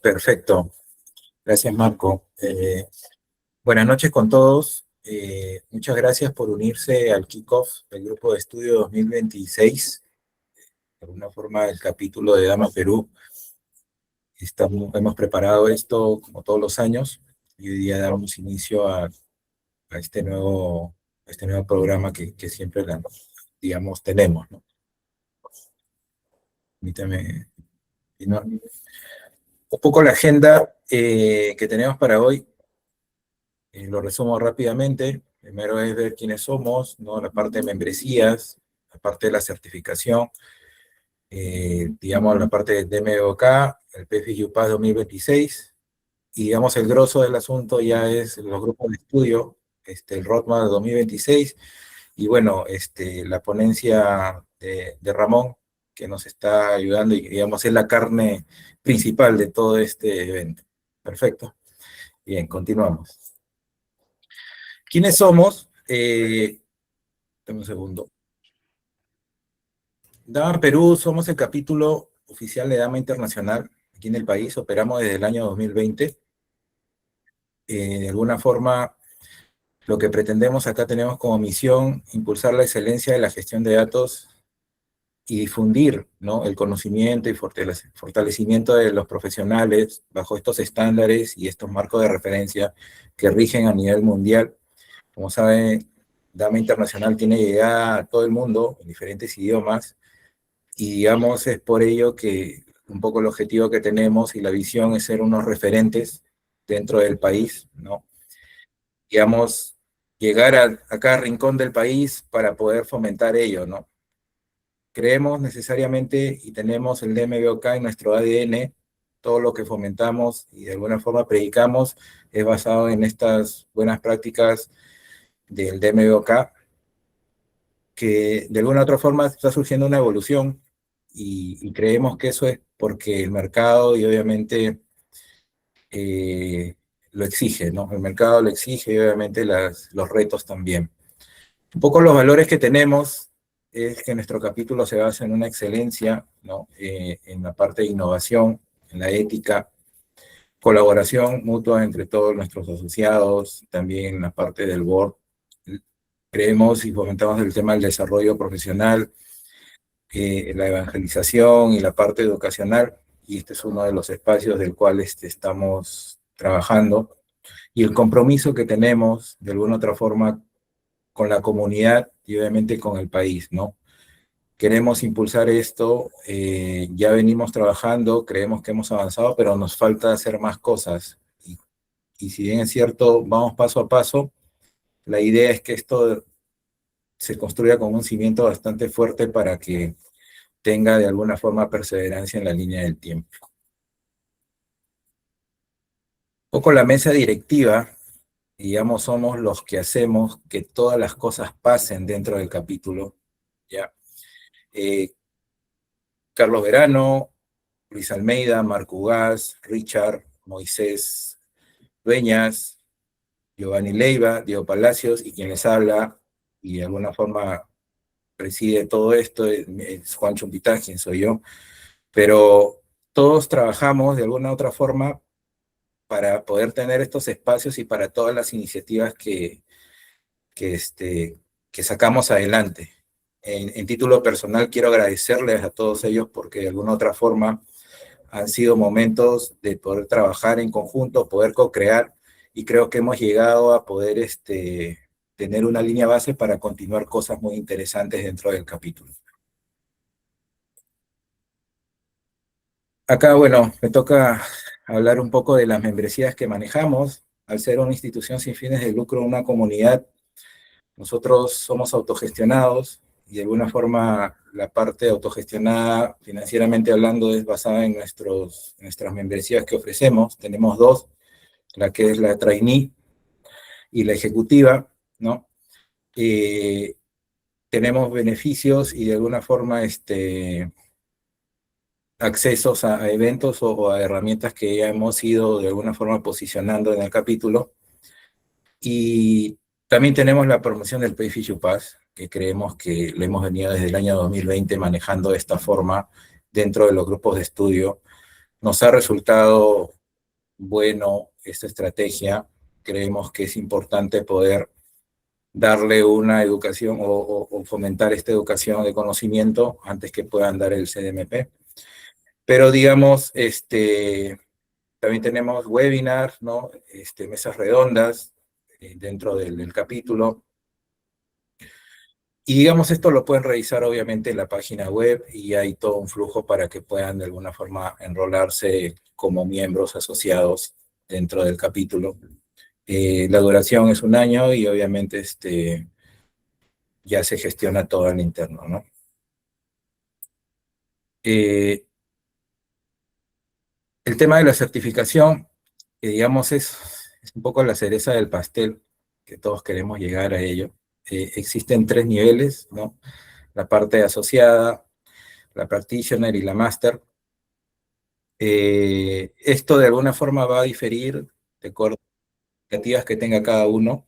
Perfecto. Gracias, Marco. Buenas noches con todos. Muchas gracias por unirse al kickoff del Grupo de Estudio 2026. De alguna forma, el capítulo de Dama Perú. Hemos preparado esto como todos los años y hoy día damos inicio a este nuevo programa que siempre, digamos, tenemos, ¿no? Permítame. Un poco la agenda que tenemos para hoy. Lo resumo rápidamente. Primero es ver quiénes somos, ¿no? La parte de membresías, la parte de la certificación, digamos la parte de DMOK, el PFIUPAS 2026, y digamos el grosso del asunto ya es los grupos de estudio, el Roadmap 2026, y bueno, la ponencia de Ramón, que nos está ayudando y digamos es la carne principal de todo este evento. Perfecto. Bien, continuamos. ¿Quiénes somos? Dame un segundo. Dama Perú, somos el capítulo oficial de Dama Internacional aquí en el país. Operamos desde el año 2020. De alguna forma, lo que pretendemos acá tenemos como misión impulsar la excelencia de la gestión de datos y difundir, ¿no?, el conocimiento y fortalecimiento de los profesionales bajo estos estándares y estos marcos de referencia que rigen a nivel mundial. Como saben, Dama Internacional tiene llegada a todo el mundo en diferentes idiomas y digamos es por ello que un poco el objetivo que tenemos y la visión es ser unos referentes dentro del país, ¿no? Digamos, llegar a cada rincón del país para poder fomentar ello, ¿no? Creemos necesariamente y tenemos el DMBOK en nuestro ADN, todo lo que fomentamos y de alguna forma predicamos es basado en estas buenas prácticas del DMBOK, que de alguna otra forma está surgiendo una evolución y creemos que eso es porque el mercado y obviamente lo exige, ¿no? El mercado lo exige y obviamente los retos también. Un poco los valores que tenemos es que nuestro capítulo se basa en una excelencia, ¿no? En la parte de innovación, en la ética, colaboración mutua entre todos nuestros asociados, también en la parte del board. Creemos y fomentamos el tema del desarrollo profesional, la evangelización y la parte educacional, y este es uno de los espacios del cual estamos trabajando, y el compromiso que tenemos de alguna otra forma con la comunidad y obviamente con el país, ¿no? Queremos impulsar esto, ya venimos trabajando, creemos que hemos avanzado, pero nos falta hacer más cosas, y si bien es cierto, vamos paso a paso, la idea es que esto se construya con un cimiento bastante fuerte para que tenga de alguna forma perseverancia en la línea del tiempo. Un poco la mesa directiva, digamos, somos los que hacemos que todas las cosas pasen dentro del capítulo, ¿ya? Carlos Verano, Luis Almeida, Marco Ugaz, Richard, Moisés Dueñas, Giovanni Leiva, Diego Palacios, y quien les habla, y de alguna forma preside todo esto, es Juan Chumpitá, quien soy yo, pero todos trabajamos de alguna otra forma para poder tener estos espacios y para todas las iniciativas que sacamos adelante. En título personal quiero agradecerles a todos ellos porque de alguna otra forma han sido momentos de poder trabajar en conjunto, poder co-crear, y creo que hemos llegado a poder tener una línea base para continuar cosas muy interesantes dentro del capítulo. Acá, bueno, me toca hablar un poco de las membresías que manejamos. Al ser una institución sin fines de lucro, una comunidad, nosotros somos autogestionados y de alguna forma la parte autogestionada, financieramente hablando, es basada en nuestras membresías que ofrecemos. Tenemos dos, la que es la trainee y la ejecutiva, ¿no? Tenemos beneficios y de alguna forma accesos a eventos o a herramientas que ya hemos ido de alguna forma posicionando en el capítulo. Y también tenemos la promoción del PayFisherPass, que creemos que lo hemos venido desde el año 2020 manejando de esta forma dentro de los grupos de estudio, Nos ha resultado bueno esta estrategia. Creemos que es importante poder darle una educación o fomentar esta educación de conocimiento antes que puedan dar el CDMP. Pero digamos, también tenemos webinars, ¿no? Mesas redondas dentro del capítulo. Y digamos, esto lo pueden revisar obviamente en la página web y hay todo un flujo para que puedan de alguna forma enrolarse como miembros asociados dentro del capítulo. La duración es un año y obviamente ya se gestiona todo en interno, ¿no? Eh, el tema de la certificación, digamos, es un poco la cereza del pastel, que todos queremos llegar a ello. Existen tres niveles, ¿no? La parte asociada, la practitioner y la master. Esto de alguna forma va a diferir de acuerdo a las expectativas que tenga cada uno,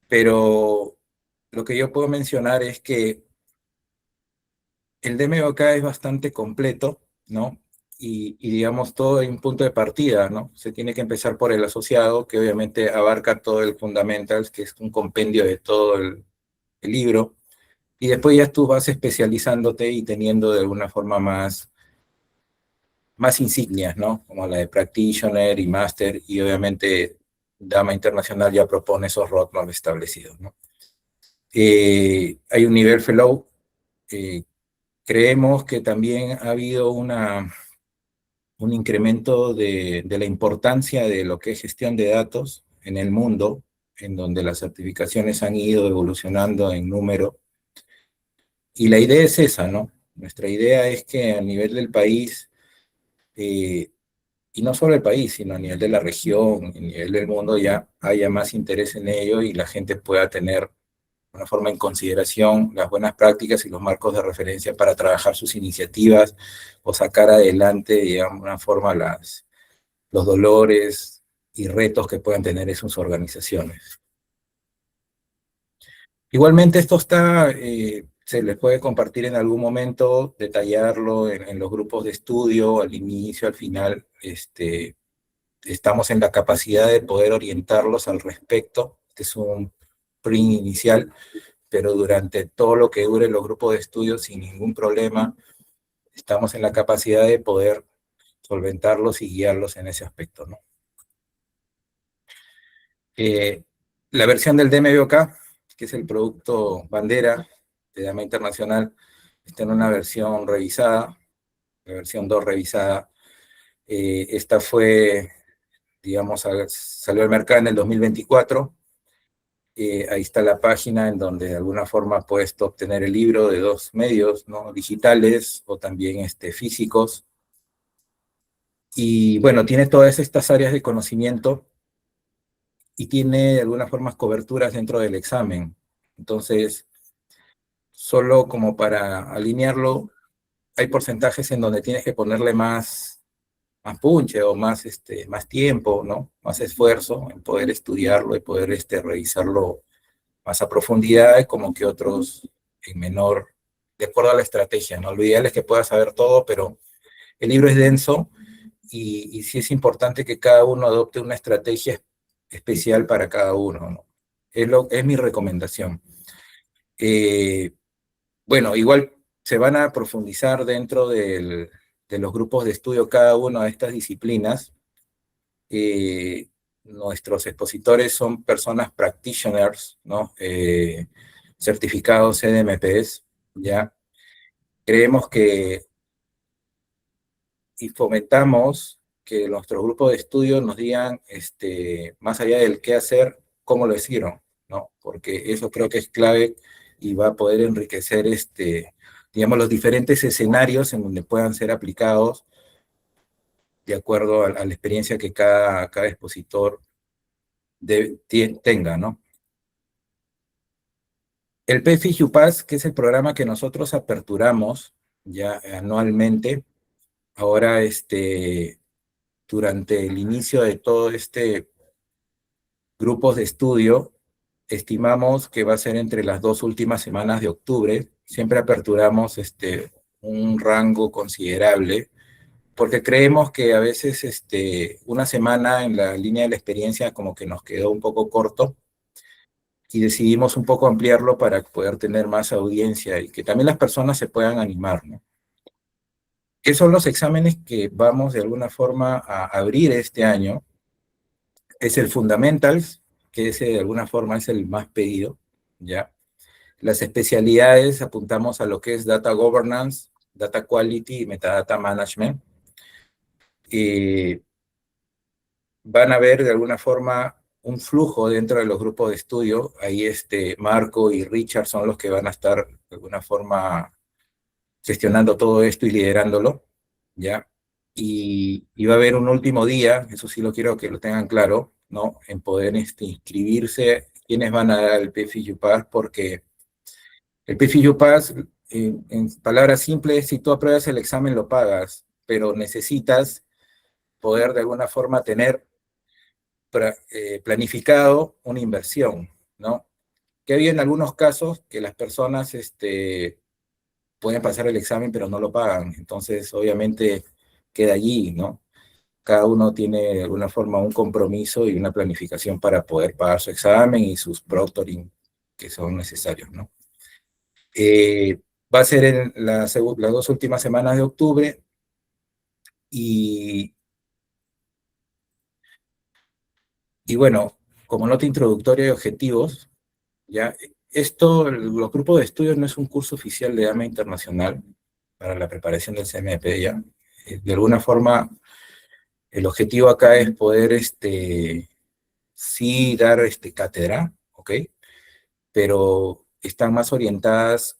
pero lo que yo puedo mencionar es que el DMOK es bastante completo, ¿no? Digamos, todo hay un punto de partida, ¿no? Se tiene que empezar por el asociado, que obviamente abarca todo el fundamentals, que es un compendio de todo el libro, y después ya tú vas especializándote y teniendo de alguna forma más insignias, ¿no? Como la de Practitioner y Master, y obviamente Dama Internacional ya propone esos roadmaps establecidos, ¿no? Hay un nivel Fellow. eh, Creemos que también ha habido un incremento de la importancia de lo que es gestión de datos en el mundo, en donde las certificaciones han ido evolucionando en número. Y la idea es esa, ¿no? Nuestra idea es que a nivel del país, eh, y no solo el país, sino a nivel de la región, a nivel del mundo, ya haya más interés en ello y la gente pueda tener una forma en consideración las buenas prácticas y los marcos de referencia para trabajar sus iniciativas o sacar adelante, digamos, de una forma los dolores y retos que puedan tener en sus organizaciones. Igualmente esto se les puede compartir en algún momento, detallarlo en los grupos de estudio, al inicio, al final, estamos en la capacidad de poder orientarlos al respecto. Este es un print inicial, pero durante todo lo que dure los grupos de estudio, sin ningún problema, estamos en la capacidad de poder solventarlos y guiarlos en ese aspecto, ¿no? Eh, la versión del DMBOK, que es el producto bandera de Dama Internacional, está en una versión revisada, la versión 2 revisada. Esta fue, digamos, salió al mercado en el 2024. Ahí está la página en donde de alguna forma puedes obtener el libro de dos medios, ¿no? Digitales o también físicos. Y bueno, tiene todas estas áreas de conocimiento y tiene de alguna forma coberturas dentro del examen. Entonces, solo como para alinearlo, hay porcentajes en donde tienes que ponerle más punche o más tiempo, ¿no? Más esfuerzo en poder estudiarlo y poder revisarlo más a profundidad, como que otros en menor, de acuerdo a la estrategia, ¿no? Lo ideal es que puedas saber todo, pero el libro es denso y sí es importante que cada uno adopte una estrategia especial para cada uno, ¿no? Es mi recomendación. Eh, bueno, igual se van a profundizar dentro de los grupos de estudio cada una de estas disciplinas. Nuestros expositores son personas practitioners, ¿no? Certificados CDMPs, ¿ya? Creemos que y fomentamos que nuestro grupo de estudio nos digan, más allá del qué hacer, cómo lo hicieron, ¿no? Porque eso creo que es clave y va a poder enriquecer, digamos, los diferentes escenarios en donde puedan ser aplicados de acuerdo a la experiencia que cada expositor tenga, ¿no? El PFI UPAS, que es el programa que nosotros aperturamos ya anualmente, ahora durante el inicio de todo grupos de estudio, estimamos que va a ser entre las dos últimas semanas de octubre. Siempre aperturamos un rango considerable porque creemos que a veces una semana en la línea de la experiencia como que nos quedó un poco corto y decidimos un poco ampliarlo para poder tener más audiencia y que también las personas se puedan animar, ¿no? ¿Qué son los exámenes que vamos de alguna forma a abrir este año? Es el Fundamentals, que ese de alguna forma es el más pedido, ¿ya? Las especialidades apuntamos a lo que es Data Governance, Data Quality y Metadata Management. Van a ver de alguna forma un flujo dentro de los grupos de estudio. Ahí Marco y Richard son los que van a estar de alguna forma gestionando todo esto y liderándolo, ¿ya? Y va a haber un último día, eso sí lo quiero que lo tengan claro, ¿no? En poder inscribirse, quienes van a dar el PFIU Pass, porque el PFIU Pass, en palabras simples, si tú apruebas el examen lo pagas, pero necesitas poder de alguna forma tener planificado una inversión, ¿no? Que había en algunos casos que las personas pueden pasar el examen pero no lo pagan, entonces obviamente queda allí, ¿no? Cada uno tiene de alguna forma un compromiso y una planificación para poder pagar su examen y sus proctoring que son necesarios, ¿no? Eh, Va a ser en las 2 últimas semanas de octubre y, y bueno, como nota introductoria y objetivos, ya, los grupos de estudios no es un curso oficial de AMA Internacional para la preparación del CMP, ya. De alguna forma, el objetivo acá es poder, sí dar, cátedra, ¿ok? Pero están más orientadas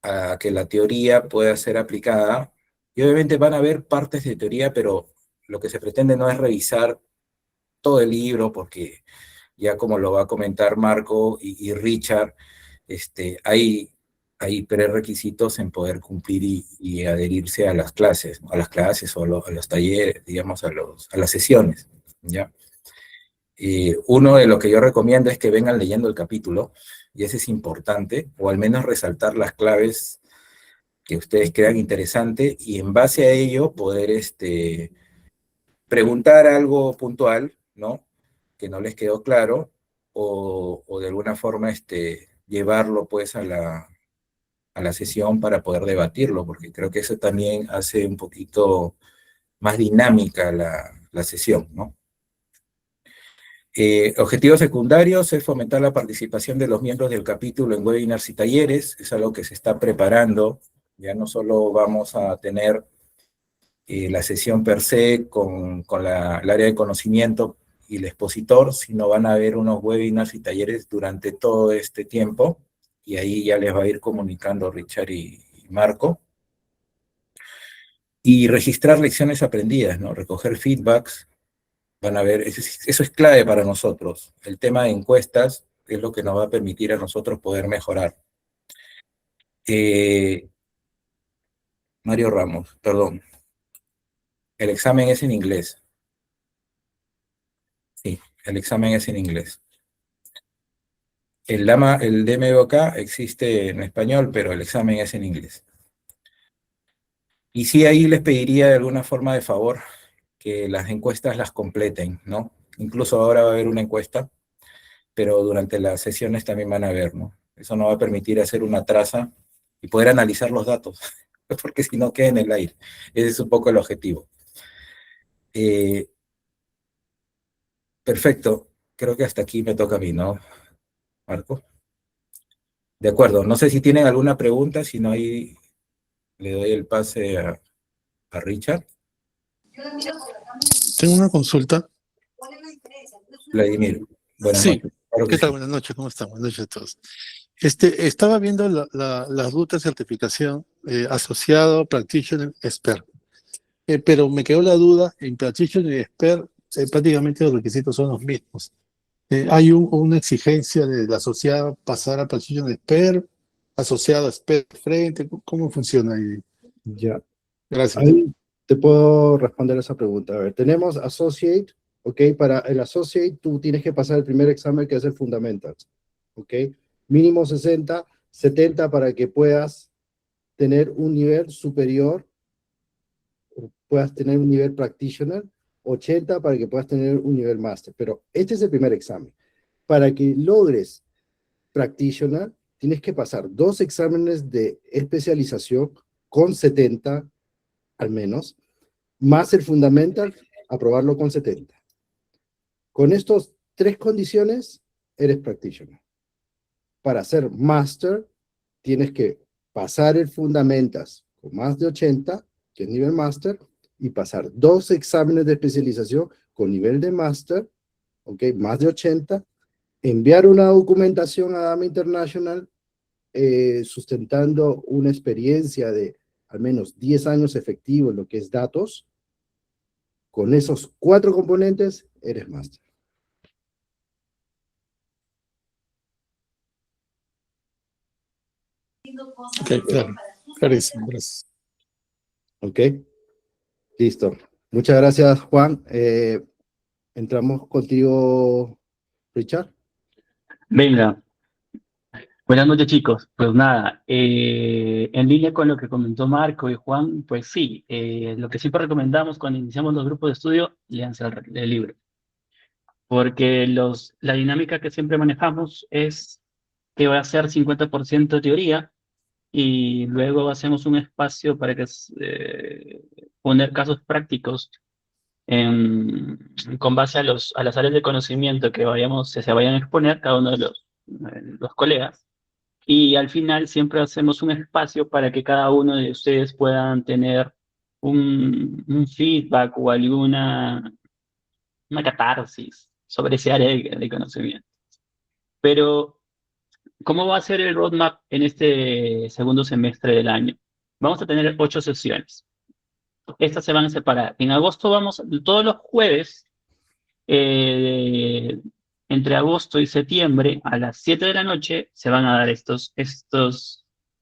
a que la teoría pueda ser aplicada. Y obviamente van a haber partes de teoría, pero lo que se pretende no es revisar todo el libro, porque ya como lo va a comentar Marco y Richard, hay, hay prerequisitos en poder cumplir y adherirse a las clases, ¿no? A las clases o a los talleres, digamos, a las sesiones, ¿ya? Uno de lo que yo recomiendo es que vengan leyendo el capítulo, y ese es importante, o al menos resaltar las claves que ustedes crean interesante, y en base a ello poder preguntar algo puntual, ¿no? Que no les quedó claro, o de alguna forma llevarlo pues a la sesión para poder debatirlo, porque creo que eso también hace un poquito más dinámica la sesión, ¿no? Objetivos secundarios es fomentar la participación de los miembros del capítulo en webinars y talleres, es algo que se está preparando, ya no solo vamos a tener la sesión per se con el área de conocimiento y el expositor, sino van a haber unos webinars y talleres durante todo este tiempo, y ahí ya les va a ir comunicando Richard y Marco. Y registrar lecciones aprendidas, ¿no? Recoger feedbacks, van a ver, eso es clave para nosotros. El tema de encuestas es lo que nos va a permitir a nosotros poder mejorar. Mario Ramos, perdón. El examen es en inglés. Sí, el examen es en inglés. El DMBOK existe en español, pero el examen es en inglés. Y sí, ahí les pediría de alguna forma de favor que las encuestas las completen, ¿no? Incluso ahora va a haber una encuesta, pero durante las sesiones también van a ver, ¿no? Eso nos va a permitir hacer una traza y poder analizar los datos, porque si no queda en el aire. Ese es un poco el objetivo. Eh, Perfecto. Creo que hasta aquí me toca a mí, ¿no, Marco? De acuerdo. No sé si tienen alguna pregunta, si no, ahí le doy el pase a Richard. Tengo una consulta. Vladimir, buenas Sí, noches. Claro que ¿qué tal? sí. Buenas noches, ¿cómo están? Buenas noches a todos. Estaba viendo la ruta de certificación asociado Practitioner Expert, pero me quedó la duda, en Practitioner Expert prácticamente los requisitos son los mismos. ¿Hay una exigencia del asociado pasar a Practitioner Expert, asociado a Expert frente? ¿Cómo funciona ahí? Ya, Gracias. ahí te puedo responder esa pregunta. A ver, tenemos Associate, ¿ok? Para el Associate tú tienes que pasar el primer examen que es el Fundamentals, ¿ok? Mínimo 60, 70 para que puedas tener un nivel superior puedas tener un nivel practitioner, 80 para que puedas tener un nivel master. Pero este es el primer examen. Para que logres practitioner, tienes que pasar 2 exámenes de especialización con 70 al menos, más el fundamental, aprobarlo con 70. Con estos 3 condiciones, eres practitioner. Para ser master, tienes que pasar el fundamentals con más de 80, que es nivel master, y pasar 2 exámenes de especialización con nivel de master, ¿ok? Más de 80, enviar una documentación a Dama International sustentando una experiencia de al menos 10 años efectivo en lo que es datos. Con esos 4 componentes, eres master. Ok, claro. Clarísimo, gracias. ¿Ok? Listo. Muchas gracias, Juan. Entramos contigo, Richard. Venga, buenas noches chicos. Pues nada, en línea con lo que comentó Marco y Juan, pues sí, lo que siempre recomendamos cuando iniciamos los grupos de estudio, léanse el libro. Porque la dinámica que siempre manejamos es que va a ser 50% teoría y luego hacemos un espacio para que poner casos prácticos con base a las áreas de conocimiento que se vayan a exponer cada uno de los colegas. Y al final siempre hacemos un espacio para que cada uno de ustedes puedan tener un feedback o una catarsis sobre ese área de conocimiento. Pero, ¿cómo va a ser el roadmap en este segundo semestre del año? Vamos a tener 8 sesiones. Estas se van a separar. En agosto todos los jueves, eh, entre agosto y septiembre, a las 7 de la noche, se van a dar estos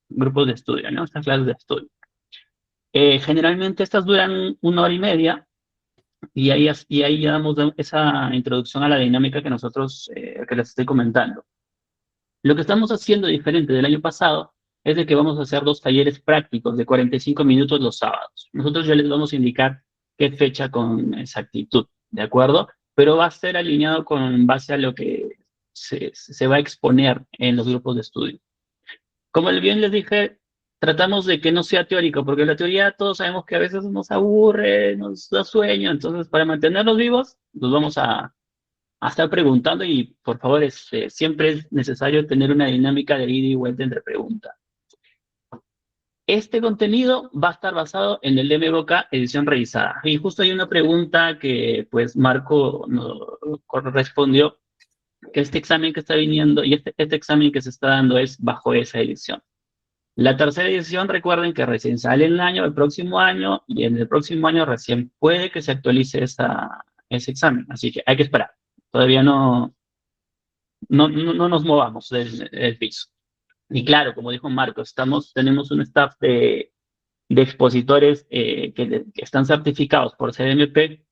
grupos de estudio, ¿no? Estas clases de estudio. Generalmente estas duran 1 hora y media y ahí ya damos esa introducción a la dinámica que que les estoy comentando. Lo que estamos haciendo diferente del año pasado es de que vamos a hacer 2 talleres prácticos de 45 minutos los sábados. Nosotros ya les vamos a indicar qué fecha con exactitud, ¿de acuerdo? Pero va a ser alineado con base a lo que se va a exponer en los grupos de estudio. Como bien les dije, tratamos de que no sea teórico, porque la teoría todos sabemos que a veces nos aburre, nos da sueño, entonces para mantenerlos vivos, los vamos a estar preguntando y por favor, siempre es necesario tener una dinámica de ida y vuelta entre preguntas. Este contenido va a estar basado en el DMBOK edición revisada. Y justo hay una pregunta que pues Marco nos respondió, que este examen que está viniendo y este examen que se está dando es bajo esa edición. La tercera edición, recuerden que recién sale el próximo año, y en el próximo año recién puede que se actualice ese examen. Así que hay que esperar. Todavía no nos movamos del piso. Y claro, como dijo Marco, tenemos un staff de expositores que están certificados por CDMP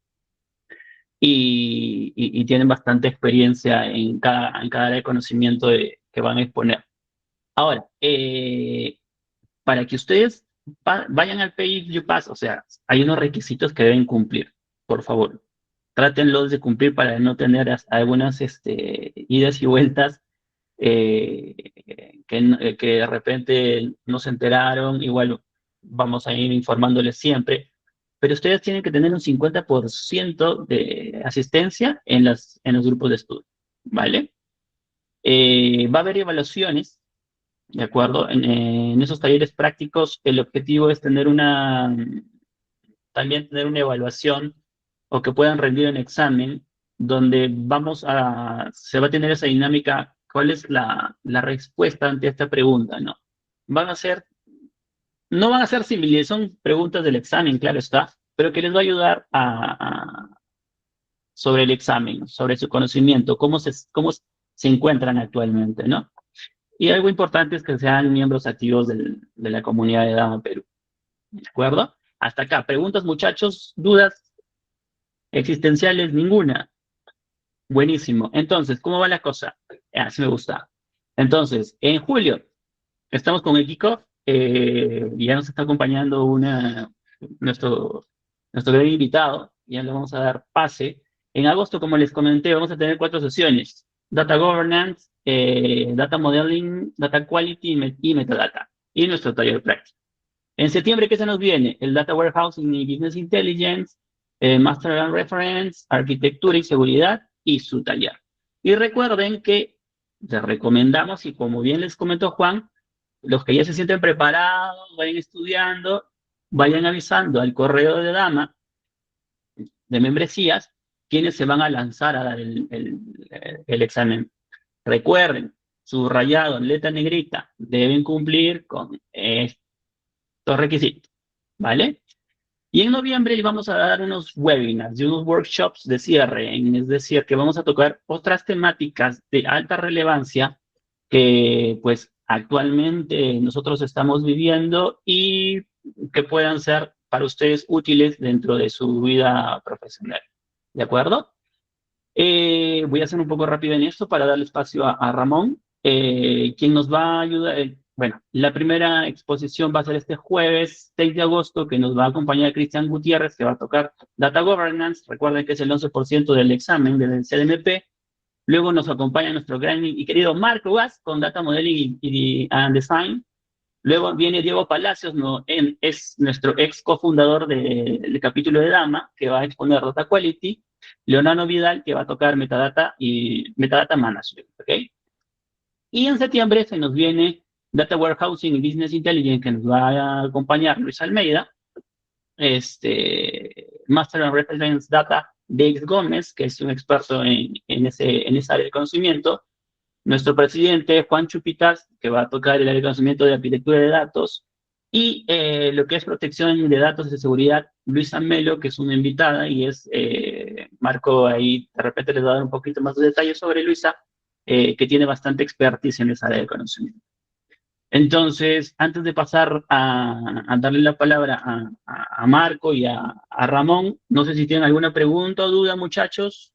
y tienen bastante experiencia en cada área de conocimiento que van a exponer. Ahora, para que ustedes vayan al PayU-Pass, o sea, hay unos requisitos que deben cumplir, por favor. Trátenlos de cumplir para no tener algunas idas y vueltas que de repente no se enteraron. Igual vamos a ir informándoles siempre, pero ustedes tienen que tener un 50% de asistencia en los grupos de estudio, ¿vale? Va a haber evaluaciones, ¿de acuerdo? En esos talleres prácticos, el objetivo es también tener una evaluación o que puedan rendir un examen donde se va a tener esa dinámica, cuál es la respuesta ante esta pregunta, ¿no? No van a ser similares, son preguntas del examen, claro está, pero que les va a ayudar sobre el examen, sobre su conocimiento, cómo se encuentran actualmente, ¿no? Y algo importante es que sean miembros activos de la comunidad de Dama Perú. ¿De acuerdo? Hasta acá. ¿Preguntas, muchachos? ¿Dudas existenciales? Ninguna. Buenísimo. Entonces, ¿cómo va la cosa? Así me gusta. Entonces, en julio estamos con el kickoff. Ya nos está acompañando nuestro nuestro gran invitado, ya le vamos a dar pase. En agosto, como les comenté, vamos a tener 4 sesiones: Data Governance, Data Modeling, Data Quality y Metadata, y nuestro taller práctico. En septiembre, ¿qué se nos viene? El Data Warehousing y Business Intelligence, Master and Reference, Arquitectura y Seguridad, y su taller. Y recuerden que les recomendamos, y como bien les comentó Juan, los que ya se sienten preparados, vayan estudiando, vayan avisando al correo de Dama de membresías quienes se van a lanzar a dar el examen. Recuerden, subrayado en letra negrita, deben cumplir con estos requisitos, ¿vale? Y en noviembre vamos a dar unos webinars y unos workshops de cierre, es decir, que vamos a tocar otras temáticas de alta relevancia que pues actualmente nosotros estamos viviendo y que puedan ser para ustedes útiles dentro de su vida profesional. ¿De acuerdo? Voy a ser un poco rápido en esto para darle espacio a Ramón, quien nos va a ayudar. Bueno, la primera exposición va a ser este jueves 6 de agosto, que nos va a acompañar Cristian Gutiérrez, que va a tocar Data Governance. Recuerden que es el 11% del examen del CDMP. Luego nos acompaña nuestro gran y querido Marco Vaz con Data Modeling and Design. Luego viene Diego Palacios, es nuestro ex cofundador del capítulo de Dama, que va a exponer Data Quality. Leonardo Vidal, que va a tocar Metadata y Metadata Management, ¿ok? Y en septiembre se nos viene Data Warehousing y Business Intelligence, que nos va a acompañar Luis Almeida. Master and Reference Data, Dex Gómez, que es un experto en esa área de conocimiento. Nuestro presidente, Juan Chupitas, que va a tocar el área de conocimiento de arquitectura de datos. Y lo que es protección de datos de seguridad, Luisa Melo, que es una invitada, y Marco ahí de repente les va a dar un poquito más de detalles sobre Luisa, que tiene bastante expertise en esa área de conocimiento. Entonces, antes de pasar a darle la palabra a Marco y a Ramón, no sé si tienen alguna pregunta o duda, muchachos.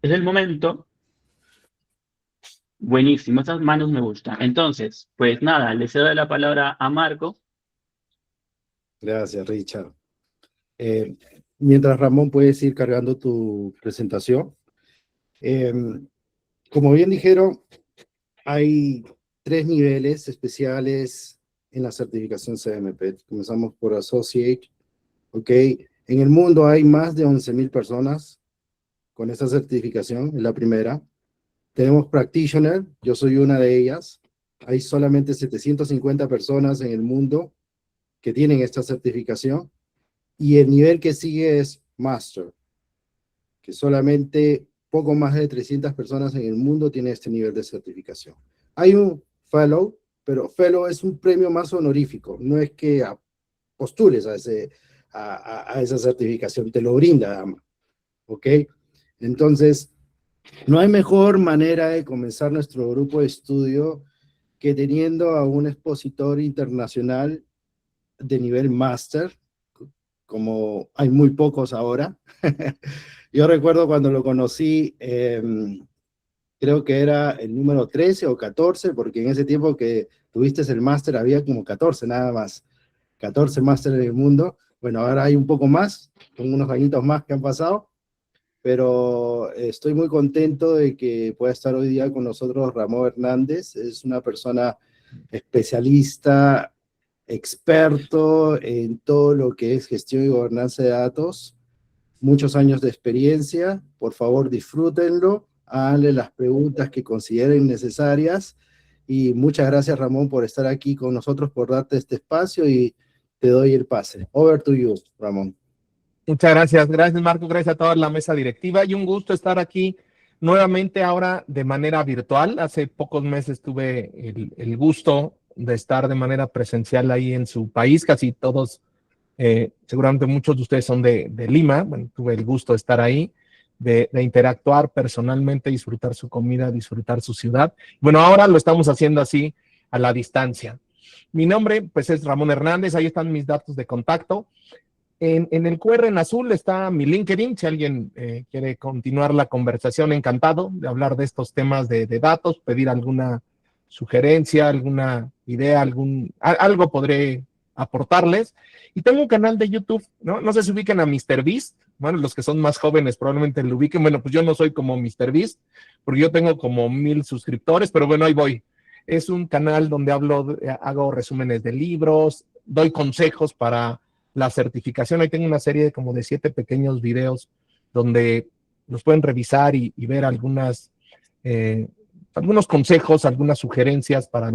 Es el momento. Buenísimo, esas manos me gustan. Entonces, pues nada, le cedo la palabra a Marco. Gracias, Richard. Mientras Ramón puedes ir cargando tu presentación. Como bien dijeron, hay 3 niveles especiales en la certificación CMP. Comenzamos por Associate, ¿ok? En el mundo hay más de 11,000 personas con esta certificación, es la primera. Tenemos Practitioner, yo soy una de ellas. Hay solamente 750 personas en el mundo que tienen esta certificación. Y el nivel que sigue es Master, que solamente poco más de 300 personas en el mundo tienen este nivel de certificación. Hay un Fellow, pero Fellow es un premio más honorífico, no es que postules a esa certificación, te lo brinda Dama, ¿ok? Entonces, no hay mejor manera de comenzar nuestro grupo de estudio que teniendo a un expositor internacional de nivel máster, como hay muy pocos ahora. Yo recuerdo cuando lo conocí, creo que era el número 13 o 14, porque en ese tiempo que tuviste el máster había como 14 nada más, 14 máster en el mundo. Bueno, ahora hay un poco más, con unos añitos más que han pasado, pero estoy muy contento de que pueda estar hoy día con nosotros Ramón Hernández. Es una persona especialista, experto en todo lo que es gestión y gobernanza de datos, muchos años de experiencia. Por favor, disfrútenlo, háganle las preguntas que consideren necesarias, y muchas gracias, Ramón, por estar aquí con nosotros, por darte este espacio, y te doy el pase. Over to you, Ramón. Muchas gracias, gracias Marco, gracias a toda la mesa directiva y un gusto estar aquí nuevamente ahora de manera virtual. Hace pocos meses tuve el gusto de estar de manera presencial ahí en su país, casi todos, seguramente muchos de ustedes son de Lima. Bueno, tuve el gusto de estar ahí, de interactuar personalmente, disfrutar su comida, disfrutar su ciudad. Bueno, ahora lo estamos haciendo así a la distancia. Mi nombre pues es Ramón Hernández, ahí están mis datos de contacto. En el QR en azul está mi LinkedIn, si alguien quiere continuar la conversación, encantado de hablar de estos temas de datos, pedir alguna sugerencia, alguna idea, algo podré aportarles. Y tengo un canal de YouTube, ¿no? No sé si ubican a MrBeast. Bueno, los que son más jóvenes probablemente lo ubiquen. Bueno, pues yo no soy como MrBeast, porque yo tengo como 1000 suscriptores, pero bueno, ahí voy. Es un canal donde hago resúmenes de libros, doy consejos para la certificación. Ahí tengo una serie como de 7 pequeños videos donde nos pueden revisar y ver algunos consejos, algunas sugerencias para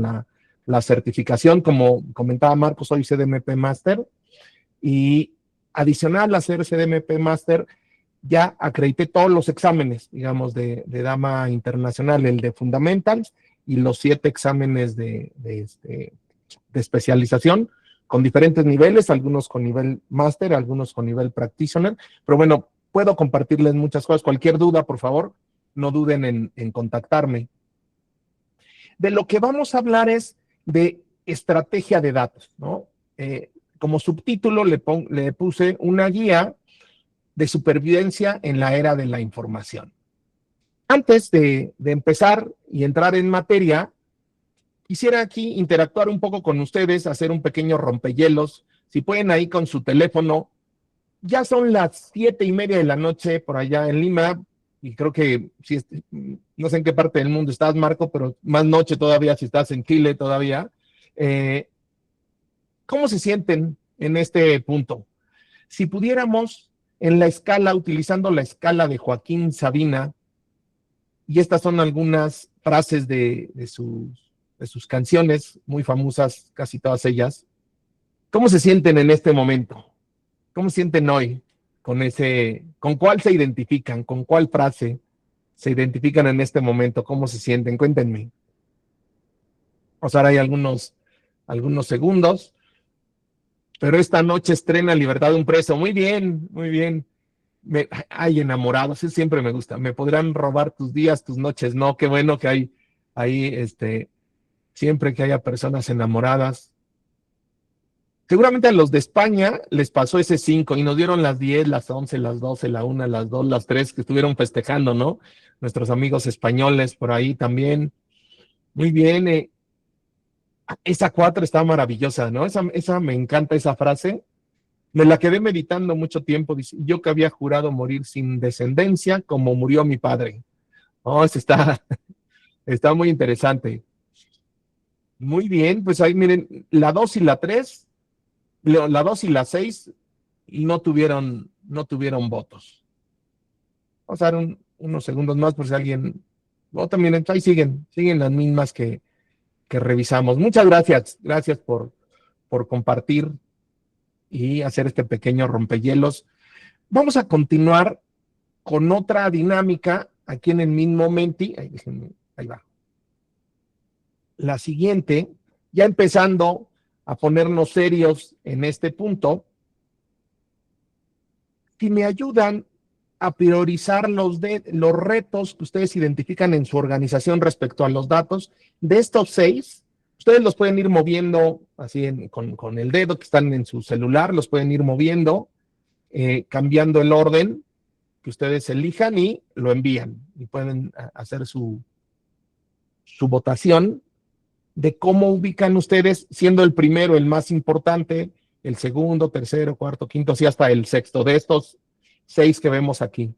la certificación. Como comentaba Marco, soy CDMP Master y adicional a ser CDMP Master, ya acredité todos los exámenes, digamos, de Dama Internacional, el de Fundamentals y los 7 exámenes de especialización con diferentes niveles, algunos con nivel Master, algunos con nivel Practitioner, pero bueno, puedo compartirles muchas cosas. Cualquier duda, por favor, no duden en contactarme. De lo que vamos a hablar es de estrategia de datos, ¿no? Como subtítulo le puse una guía de supervivencia en la era de la información. Antes de empezar y entrar en materia, quisiera aquí interactuar un poco con ustedes, hacer un pequeño rompehielos. Si pueden ahí con su teléfono, ya son las 7:30 de la noche por allá en Lima, y creo que no sé en qué parte del mundo estás, Marco, pero más noche todavía si estás en Chile todavía. ¿Cómo se sienten en este punto? Si pudiéramos, en la escala, utilizando la escala de Joaquín Sabina, y estas son algunas frases de sus canciones, muy famosas, casi todas ellas. ¿Cómo se sienten en este momento? ¿Cómo se sienten hoy? ¿Con cuál se identifican? ¿Con cuál frase se identifican en este momento? ¿Cómo se sienten? Cuéntenme. O sea, ahora hay algunos segundos, pero esta noche estrena Libertad de un preso. Muy bien, muy bien. Hay enamorados, eso siempre me gusta. Me podrán robar tus días, tus noches. No, qué bueno que hay ahí, siempre que haya personas enamoradas. Seguramente a los de España les pasó ese 5 y nos dieron las 10, las 11, las 12, la 1, las 2, las 3 que estuvieron festejando, ¿no? Nuestros amigos españoles por ahí también. Muy bien. Esa 4 está maravillosa, ¿no? Esa me encanta esa frase. Me la quedé meditando mucho tiempo. Dice, yo que había jurado morir sin descendencia, como murió mi padre. Oh, eso está muy interesante. Muy bien, pues ahí miren, la 2 y la 3, la 2 y la 6 no tuvieron votos. Vamos a dar unos segundos más por si alguien vota. Miren, ahí siguen las mismas que revisamos. Muchas gracias por compartir y hacer este pequeño rompehielos. Vamos a continuar con otra dinámica aquí en el mismo Menti. Ahí va. La siguiente, ya empezando a ponernos serios en este punto, si me ayudan a priorizar los retos que ustedes identifican en su organización respecto a los datos, de estos 6, ustedes los pueden ir moviendo así con el dedo que están en su celular, los pueden ir moviendo, cambiando el orden que ustedes elijan y lo envían. Y pueden hacer su votación de cómo ubican ustedes, siendo el primero el más importante, el segundo, tercero, cuarto, quinto, así hasta el sexto, de estos 6 que vemos aquí.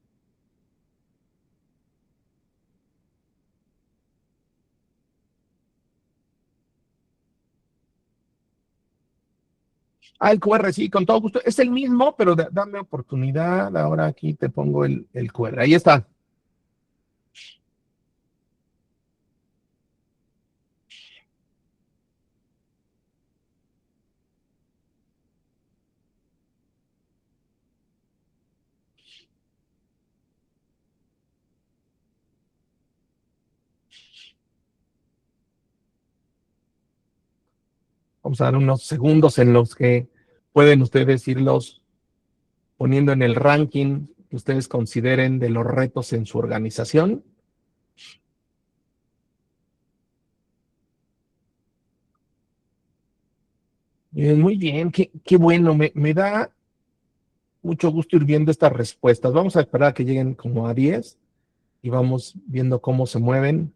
El QR, sí, con todo gusto. Es el mismo, pero dame oportunidad. Ahora aquí te pongo el QR. Ahí está. Vamos a dar unos segundos en los que pueden ustedes irlos poniendo en el ranking que ustedes consideren de los retos en su organización. Muy bien, qué bueno, me da mucho gusto ir viendo estas respuestas. Vamos a esperar a que lleguen como a 10 y vamos viendo cómo se mueven.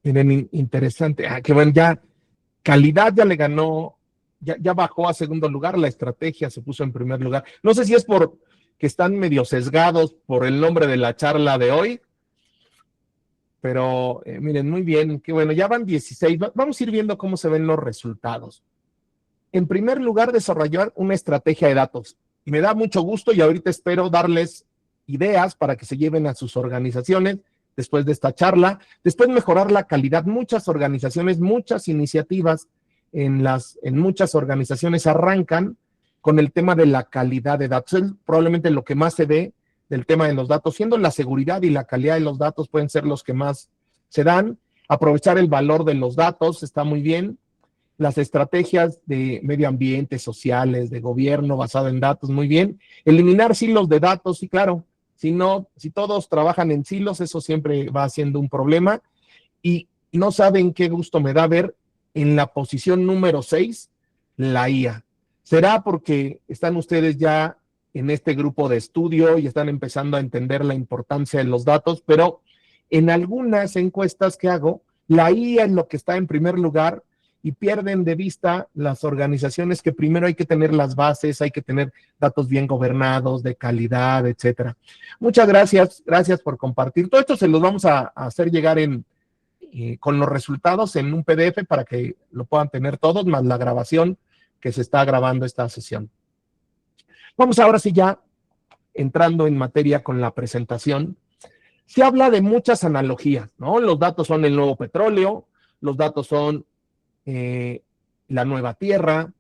Miren, interesante. Qué bueno, ya calidad ya le ganó, ya bajó a segundo lugar, la estrategia se puso en primer lugar. No sé si es por que están medio sesgados por el nombre de la charla de hoy, pero miren, muy bien, qué bueno, ya van 16. Vamos a ir viendo cómo se ven los resultados. En primer lugar, desarrollar una estrategia de datos. Y me da mucho gusto y ahorita espero darles ideas para que se lleven a sus organizaciones después de esta charla. Después mejorar la calidad. Muchas organizaciones, muchas iniciativas en muchas organizaciones arrancan con el tema de la calidad de datos. Es probablemente lo que más se ve del tema de los datos, siendo la seguridad y la calidad de los datos pueden ser los que más se dan. Aprovechar el valor de los datos está muy bien. Las estrategias de medio ambiente, sociales, de gobierno basado en datos, muy bien. Eliminar silos de datos, sí, claro. Si todos trabajan en silos, eso siempre va siendo un problema. Y no saben qué gusto me da ver en la posición número 6, la IA. ¿Será porque están ustedes ya en este grupo de estudio y están empezando a entender la importancia de los datos? Pero en algunas encuestas que hago, la IA es lo que está en primer lugar y pierden de vista las organizaciones que primero hay que tener las bases, hay que tener datos bien gobernados, de calidad, etcétera. Muchas gracias por compartir. Todo esto se los vamos a hacer llegar con los resultados en un PDF para que lo puedan tener todos, más la grabación que se está grabando esta sesión. Vamos ahora sí ya entrando en materia con la presentación. Se habla de muchas analogías, ¿no? Los datos son el nuevo petróleo, los datos son la nueva tierra.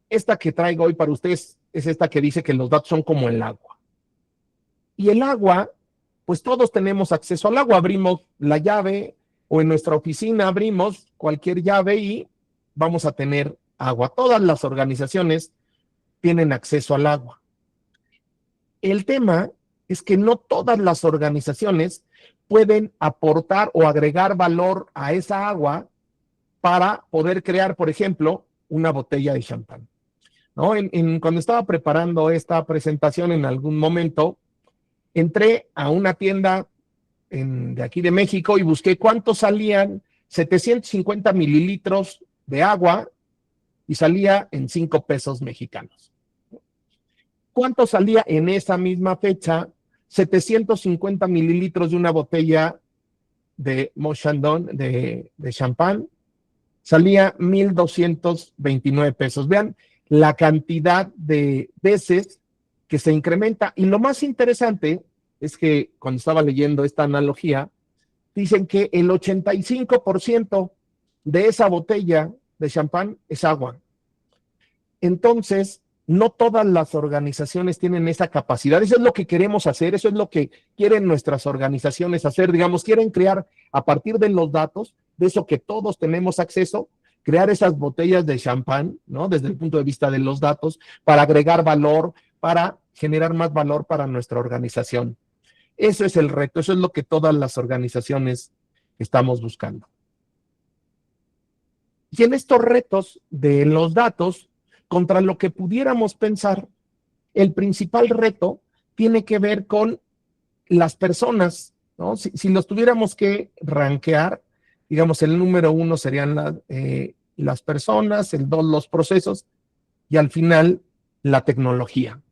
Esta que traigo hoy para ustedes es esta que dice que los datos son como el agua. Y el agua, pues todos tenemos acceso al agua. Abrimos la llave o en nuestra oficina abrimos cualquier llave y vamos a tener agua. Todas las organizaciones tienen acceso al agua. El tema es que no todas las organizaciones pueden aportar o agregar valor a esa agua para poder crear, por ejemplo, una botella de champán, ¿no? Cuando estaba preparando esta presentación, en algún momento, entré a una tienda de aquí de México y busqué cuánto salían 750 mililitros de agua y salía en 5 pesos mexicanos. ¿Cuánto salía en esa misma fecha 750 mililitros de una botella de Moët Chandon, de champán? Salía 1,229 pesos. Vean la cantidad de veces que se incrementa. Y lo más interesante es que cuando estaba leyendo esta analogía, dicen que el 85% de esa botella de champán es agua. Entonces, no todas las organizaciones tienen esa capacidad. Eso es lo que queremos hacer, eso es lo que quieren nuestras organizaciones hacer. Digamos, quieren crear a partir de los datos, de eso que todos tenemos acceso, crear esas botellas de champán, ¿no? Desde el punto de vista de los datos, para agregar valor, para generar más valor para nuestra organización. Eso es el reto, eso es lo que todas las organizaciones estamos buscando. Y en estos retos de los datos, contra lo que pudiéramos pensar, el principal reto tiene que ver con las personas, ¿no? Si los tuviéramos que rankear, digamos, el número 1 serían las personas, el 2 los procesos y al final la tecnología.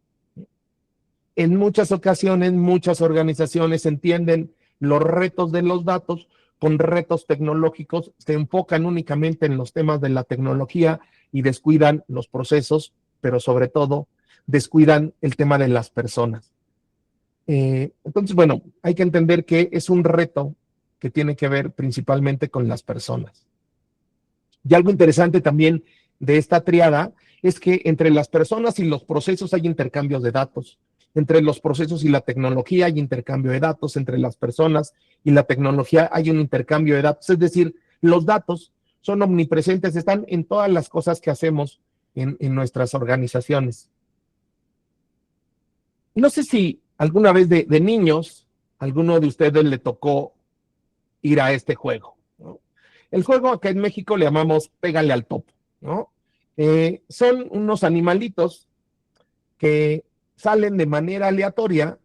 En muchas ocasiones, muchas organizaciones entienden los retos de los datos con retos tecnológicos, se enfocan únicamente en los temas de la tecnología y descuidan los procesos, pero sobre todo descuidan el tema de las personas. Entonces, bueno, hay que entender que es un reto que tiene que ver principalmente con las personas. Y algo interesante también de esta triada es que entre las personas y los procesos hay intercambios de datos. Entre los procesos y la tecnología hay intercambio de datos. Entre las personas y la tecnología hay un intercambio de datos. Es decir, los datos son omnipresentes, están en todas las cosas que hacemos en nuestras organizaciones. No sé si alguna vez de niños, alguno de ustedes le tocó ir a este juego, ¿no? El juego acá en México le llamamos pégale al topo, ¿no? Son unos animalitos que salen de manera aleatoria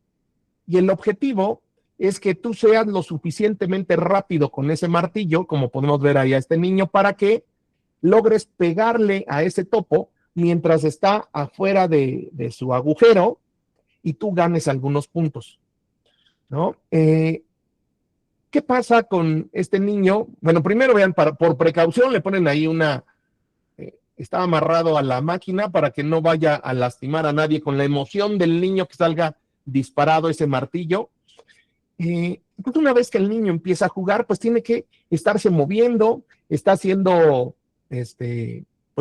y el objetivo es que tú seas lo suficientemente rápido con ese martillo, como podemos ver ahí a este niño, para que logres pegarle a ese topo mientras está afuera de su agujero y tú ganes algunos puntos, ¿no? ¿Qué pasa con este niño? Bueno, primero vean, por precaución le ponen ahí está amarrado a la máquina para que no vaya a lastimar a nadie, con la emoción del niño que salga disparado ese martillo. Pues una vez que el niño empieza a jugar, pues tiene que estarse moviendo, está haciendo pues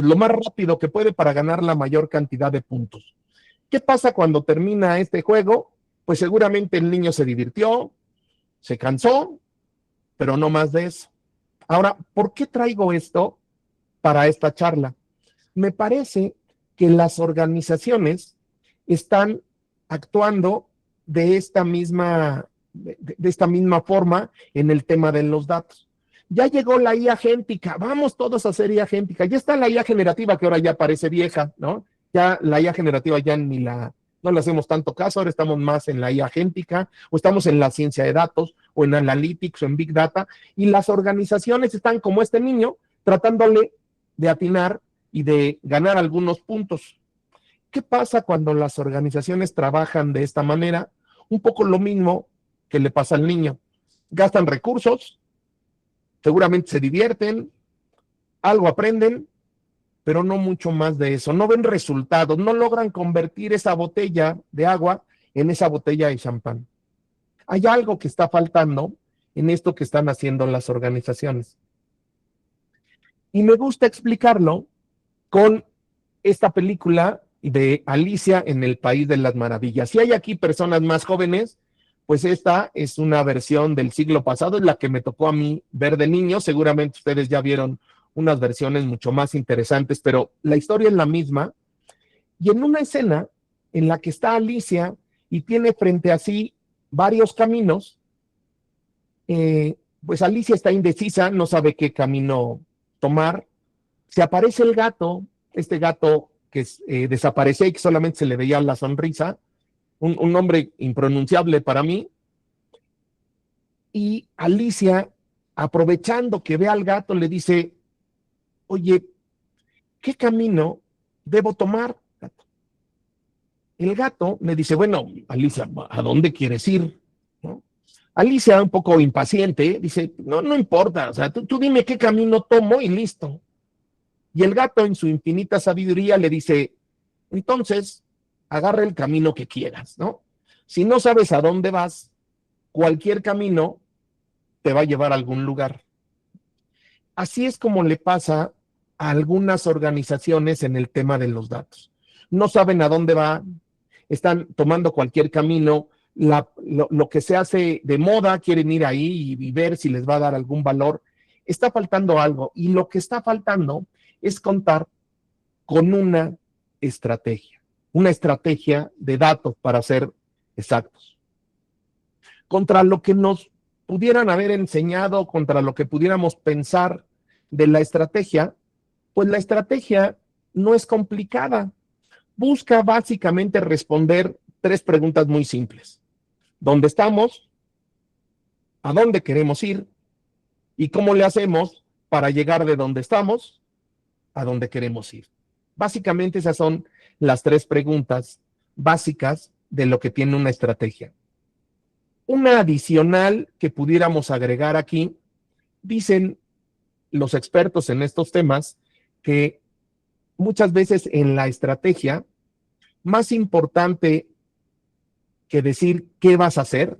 lo más rápido que puede para ganar la mayor cantidad de puntos. ¿Qué pasa cuando termina este juego? Pues seguramente el niño se divirtió, se cansó, pero no más de eso. Ahora, ¿por qué traigo esto para esta charla? Me parece que las organizaciones están actuando de esta misma forma en el tema de los datos. Ya llegó la IA agéntica, vamos todos a hacer IA agéntica. Ya está la IA generativa, que ahora ya parece vieja, ¿no? Ya la IA generativa ya no le hacemos tanto caso, ahora estamos más en la IA agéntica, o estamos en la ciencia de datos, o en Analytics, o en Big Data, y las organizaciones están como este niño, tratándole de atinar y de ganar algunos puntos. ¿Qué pasa cuando las organizaciones trabajan de esta manera? Un poco lo mismo que le pasa al niño. Gastan recursos, seguramente se divierten, algo aprenden, pero no mucho más de eso. No ven resultados, no logran convertir esa botella de agua en esa botella de champán. Hay algo que está faltando en esto que están haciendo las organizaciones. Y me gusta explicarlo con esta película de Alicia en el País de las Maravillas. Si hay aquí personas más jóvenes, pues esta es una versión del siglo pasado, es la que me tocó a mí ver de niño. Seguramente ustedes ya vieron unas versiones mucho más interesantes, pero la historia es la misma. Y en una escena en la que está Alicia y tiene frente a sí varios caminos, pues Alicia está indecisa, no sabe qué camino tomar. Se aparece el gato, este gato que desaparecía y que solamente se le veía la sonrisa, un nombre impronunciable para mí, y Alicia, aprovechando que ve al gato, le dice: oye, ¿qué camino debo tomar, gato? El gato le dice: bueno, Alicia, ¿a dónde quieres ir? ¿No? Alicia, un poco impaciente, dice: no importa, o sea, tú dime qué camino tomo y listo. Y el gato, en su infinita sabiduría, le dice: entonces, agarra el camino que quieras, ¿no? Si no sabes a dónde vas, cualquier camino te va a llevar a algún lugar. Así es como le pasa a algunas organizaciones en el tema de los datos. No saben a dónde van, están tomando cualquier camino, lo que se hace de moda, quieren ir ahí y ver si les va a dar algún valor. Está faltando algo, y lo que está faltando es contar con una estrategia de datos, para ser exactos. Contra lo que nos pudieran haber enseñado, contra lo que pudiéramos pensar de la estrategia, pues la estrategia no es complicada. Busca básicamente responder 3 preguntas muy simples: ¿dónde estamos? ¿A dónde queremos ir? ¿Y cómo le hacemos para llegar de donde estamos a donde queremos ir? Básicamente esas son las 3 preguntas básicas de lo que tiene una estrategia. Una adicional que pudiéramos agregar aquí, dicen los expertos en estos temas, que muchas veces en la estrategia, más importante que decir qué vas a hacer,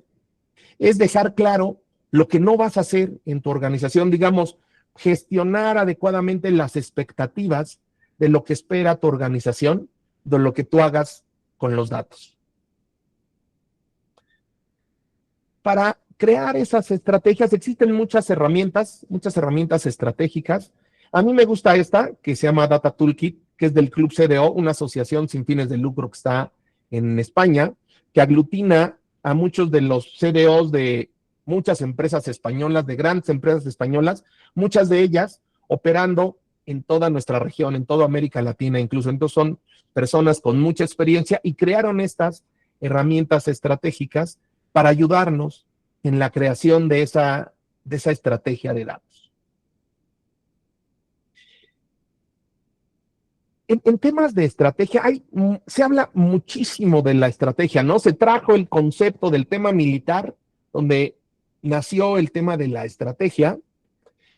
es dejar claro lo que no vas a hacer en tu organización. Digamos, gestionar adecuadamente las expectativas de lo que espera tu organización, de lo que tú hagas con los datos. Para crear esas estrategias existen muchas herramientas estratégicas. A mí me gusta esta, que se llama Data Toolkit, que es del Club CDO, una asociación sin fines de lucro que está en España, que aglutina a muchos de los CDOs de muchas empresas españolas, de grandes empresas españolas, muchas de ellas operando en toda nuestra región, en toda América Latina incluso. Entonces son personas con mucha experiencia y crearon estas herramientas estratégicas para ayudarnos en la creación de esa estrategia de datos. En temas de estrategia, se habla muchísimo de la estrategia, ¿no? Se trajo el concepto del tema militar, donde nació el tema de la estrategia,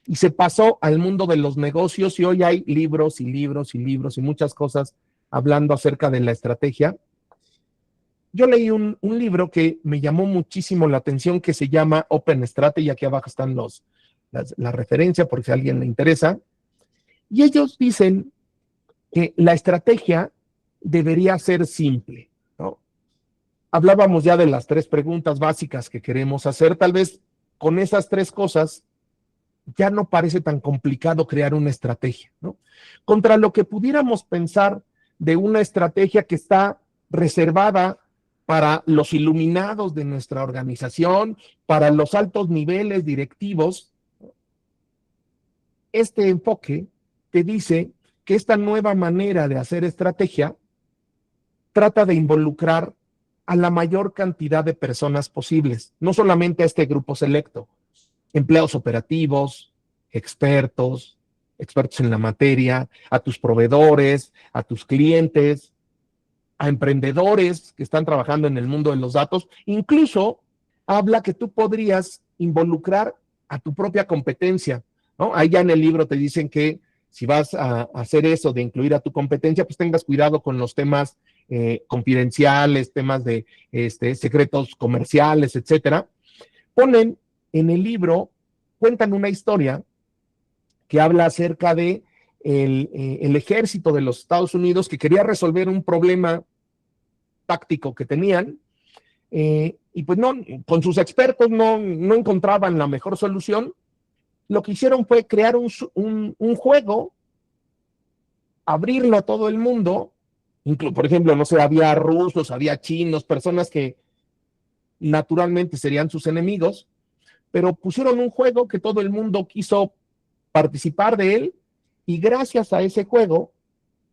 y se pasó al mundo de los negocios, y hoy hay libros y libros y libros y muchas cosas hablando acerca de la estrategia. Yo leí un libro que me llamó muchísimo la atención, que se llama Open Strategy. Aquí abajo están la referencia por si a alguien le interesa. Y ellos dicen que la estrategia debería ser simple, ¿no? Hablábamos ya de las 3 preguntas básicas que queremos hacer. Tal vez con esas 3 cosas ya no parece tan complicado crear una estrategia, ¿no? Contra lo que pudiéramos pensar de una estrategia que está reservada para los iluminados de nuestra organización, para los altos niveles directivos. Este enfoque te dice que esta nueva manera de hacer estrategia trata de involucrar a la mayor cantidad de personas posibles, no solamente a este grupo selecto, empleados operativos, expertos en la materia, a tus proveedores, a tus clientes, a emprendedores que están trabajando en el mundo de los datos. Incluso habla que tú podrías involucrar a tu propia competencia, ¿no? Ahí ya en el libro te dicen que si vas a hacer eso de incluir a tu competencia, pues tengas cuidado con los temas confidenciales, temas de secretos comerciales, etcétera. Ponen en el libro, cuentan una historia que habla acerca de el ejército de los Estados Unidos, que quería resolver un problema táctico que tenían, y pues no, con sus expertos no encontraban la mejor solución. Lo que hicieron fue crear un juego, abrirlo a todo el mundo, por ejemplo, no sé, había rusos, había chinos, personas que naturalmente serían sus enemigos, pero pusieron un juego que todo el mundo quiso participar de él, y gracias a ese juego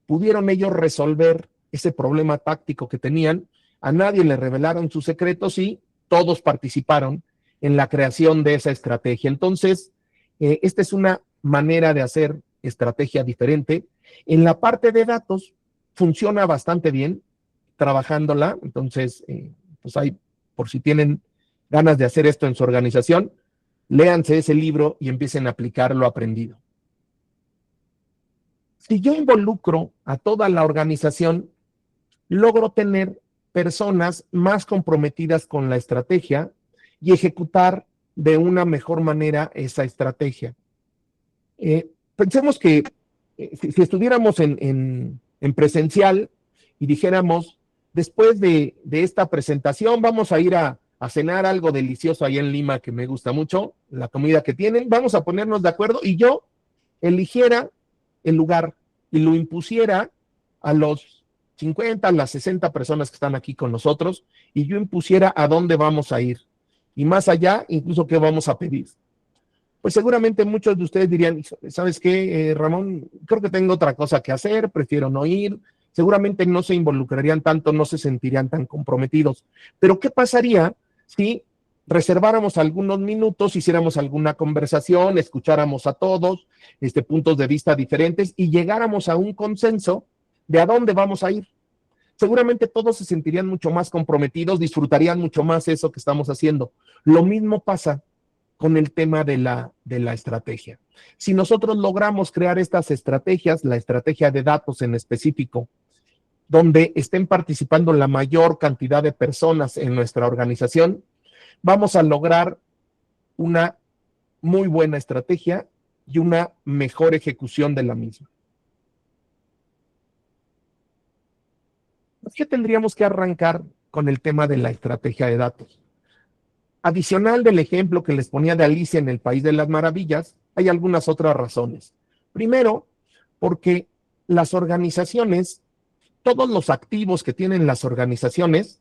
pudieron ellos resolver ese problema táctico que tenían. A nadie le revelaron sus secretos y todos participaron en la creación de esa estrategia. Entonces, esta es una manera de hacer estrategia diferente. En la parte de datos funciona bastante bien trabajándola. Entonces, pues hay, por si tienen ganas de hacer esto en su organización, léanse ese libro y empiecen a aplicar lo aprendido. Si yo involucro a toda la organización, logro tener personas más comprometidas con la estrategia y ejecutar de una mejor manera esa estrategia. Pensemos que si estuviéramos en presencial y dijéramos, después de esta presentación vamos a ir a cenar algo delicioso ahí en Lima que me gusta mucho, la comida que tienen, vamos a ponernos de acuerdo, y yo eligiera el lugar y lo impusiera a los 50, a las 60 personas que están aquí con nosotros, y yo impusiera a dónde vamos a ir, y más allá, incluso qué vamos a pedir. Pues seguramente muchos de ustedes dirían, ¿sabes qué, Ramón? Creo que tengo otra cosa que hacer, prefiero no ir. Seguramente no se involucrarían tanto, no se sentirían tan comprometidos. Pero ¿qué pasaría si reserváramos algunos minutos, hiciéramos alguna conversación, escucháramos a todos, puntos de vista diferentes, y llegáramos a un consenso de a dónde vamos a ir? Seguramente todos se sentirían mucho más comprometidos, disfrutarían mucho más eso que estamos haciendo. Lo mismo pasa con el tema de la estrategia. Si nosotros logramos crear estas estrategias, la estrategia de datos en específico, donde estén participando la mayor cantidad de personas en nuestra organización, vamos a lograr una muy buena estrategia y una mejor ejecución de la misma. ¿Qué tendríamos que arrancar con el tema de la estrategia de datos? Adicional del ejemplo que les ponía de Alicia en el País de las Maravillas, hay algunas otras razones. Primero, porque las organizaciones, todos los activos que tienen las organizaciones,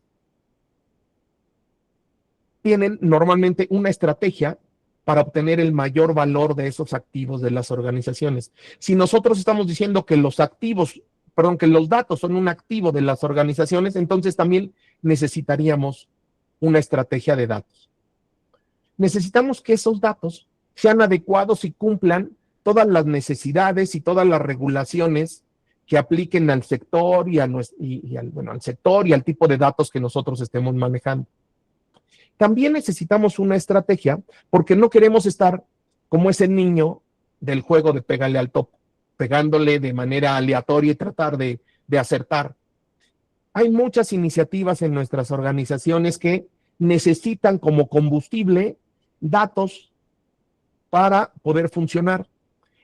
tienen normalmente una estrategia para obtener el mayor valor de esos activos de las organizaciones. Si nosotros estamos diciendo que los datos son un activo de las organizaciones, entonces también necesitaríamos una estrategia de datos. necesitamos que esos datos sean adecuados y cumplan todas las necesidades y todas las regulaciones que apliquen al sector al sector y al tipo de datos que nosotros estemos manejando. También necesitamos una estrategia porque no queremos estar como ese niño del juego de pegarle al topo, pegándole de manera aleatoria y tratar de acertar. Hay muchas iniciativas en nuestras organizaciones que necesitan como combustible datos para poder funcionar.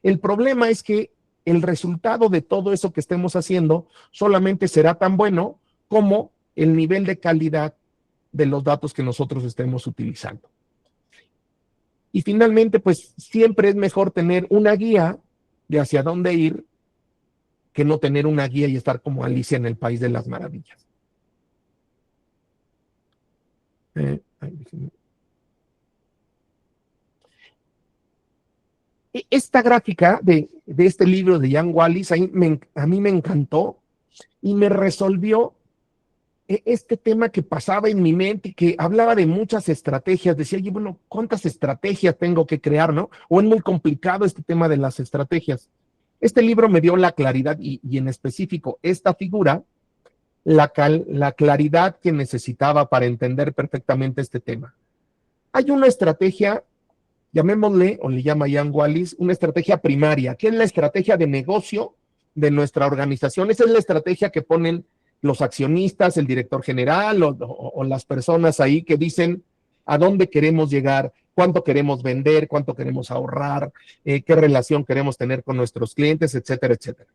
El problema es que el resultado de todo eso que estemos haciendo solamente será tan bueno como el nivel de calidad de los datos que nosotros estemos utilizando. Y finalmente, pues siempre es mejor tener una guía de hacia dónde ir que no tener una guía y estar como Alicia en el País de las Maravillas. Esta gráfica de este libro de Ian Wallace a mí me encantó y me resolvió este tema que pasaba en mi mente, que hablaba de muchas estrategias. Decía, oye, bueno, ¿cuántas estrategias tengo que crear, no? O es muy complicado este tema de las estrategias. Este libro me dio la claridad y en específico esta figura, la claridad que necesitaba para entender perfectamente este tema. Hay una estrategia, llamémosle, o le llama Ian Wallace, una estrategia primaria, que es la estrategia de negocio de nuestra organización. Esa es la estrategia que ponen los accionistas, el director general o las personas ahí que dicen a dónde queremos llegar, cuánto queremos vender, cuánto queremos ahorrar, qué relación queremos tener con nuestros clientes, etcétera, etcétera.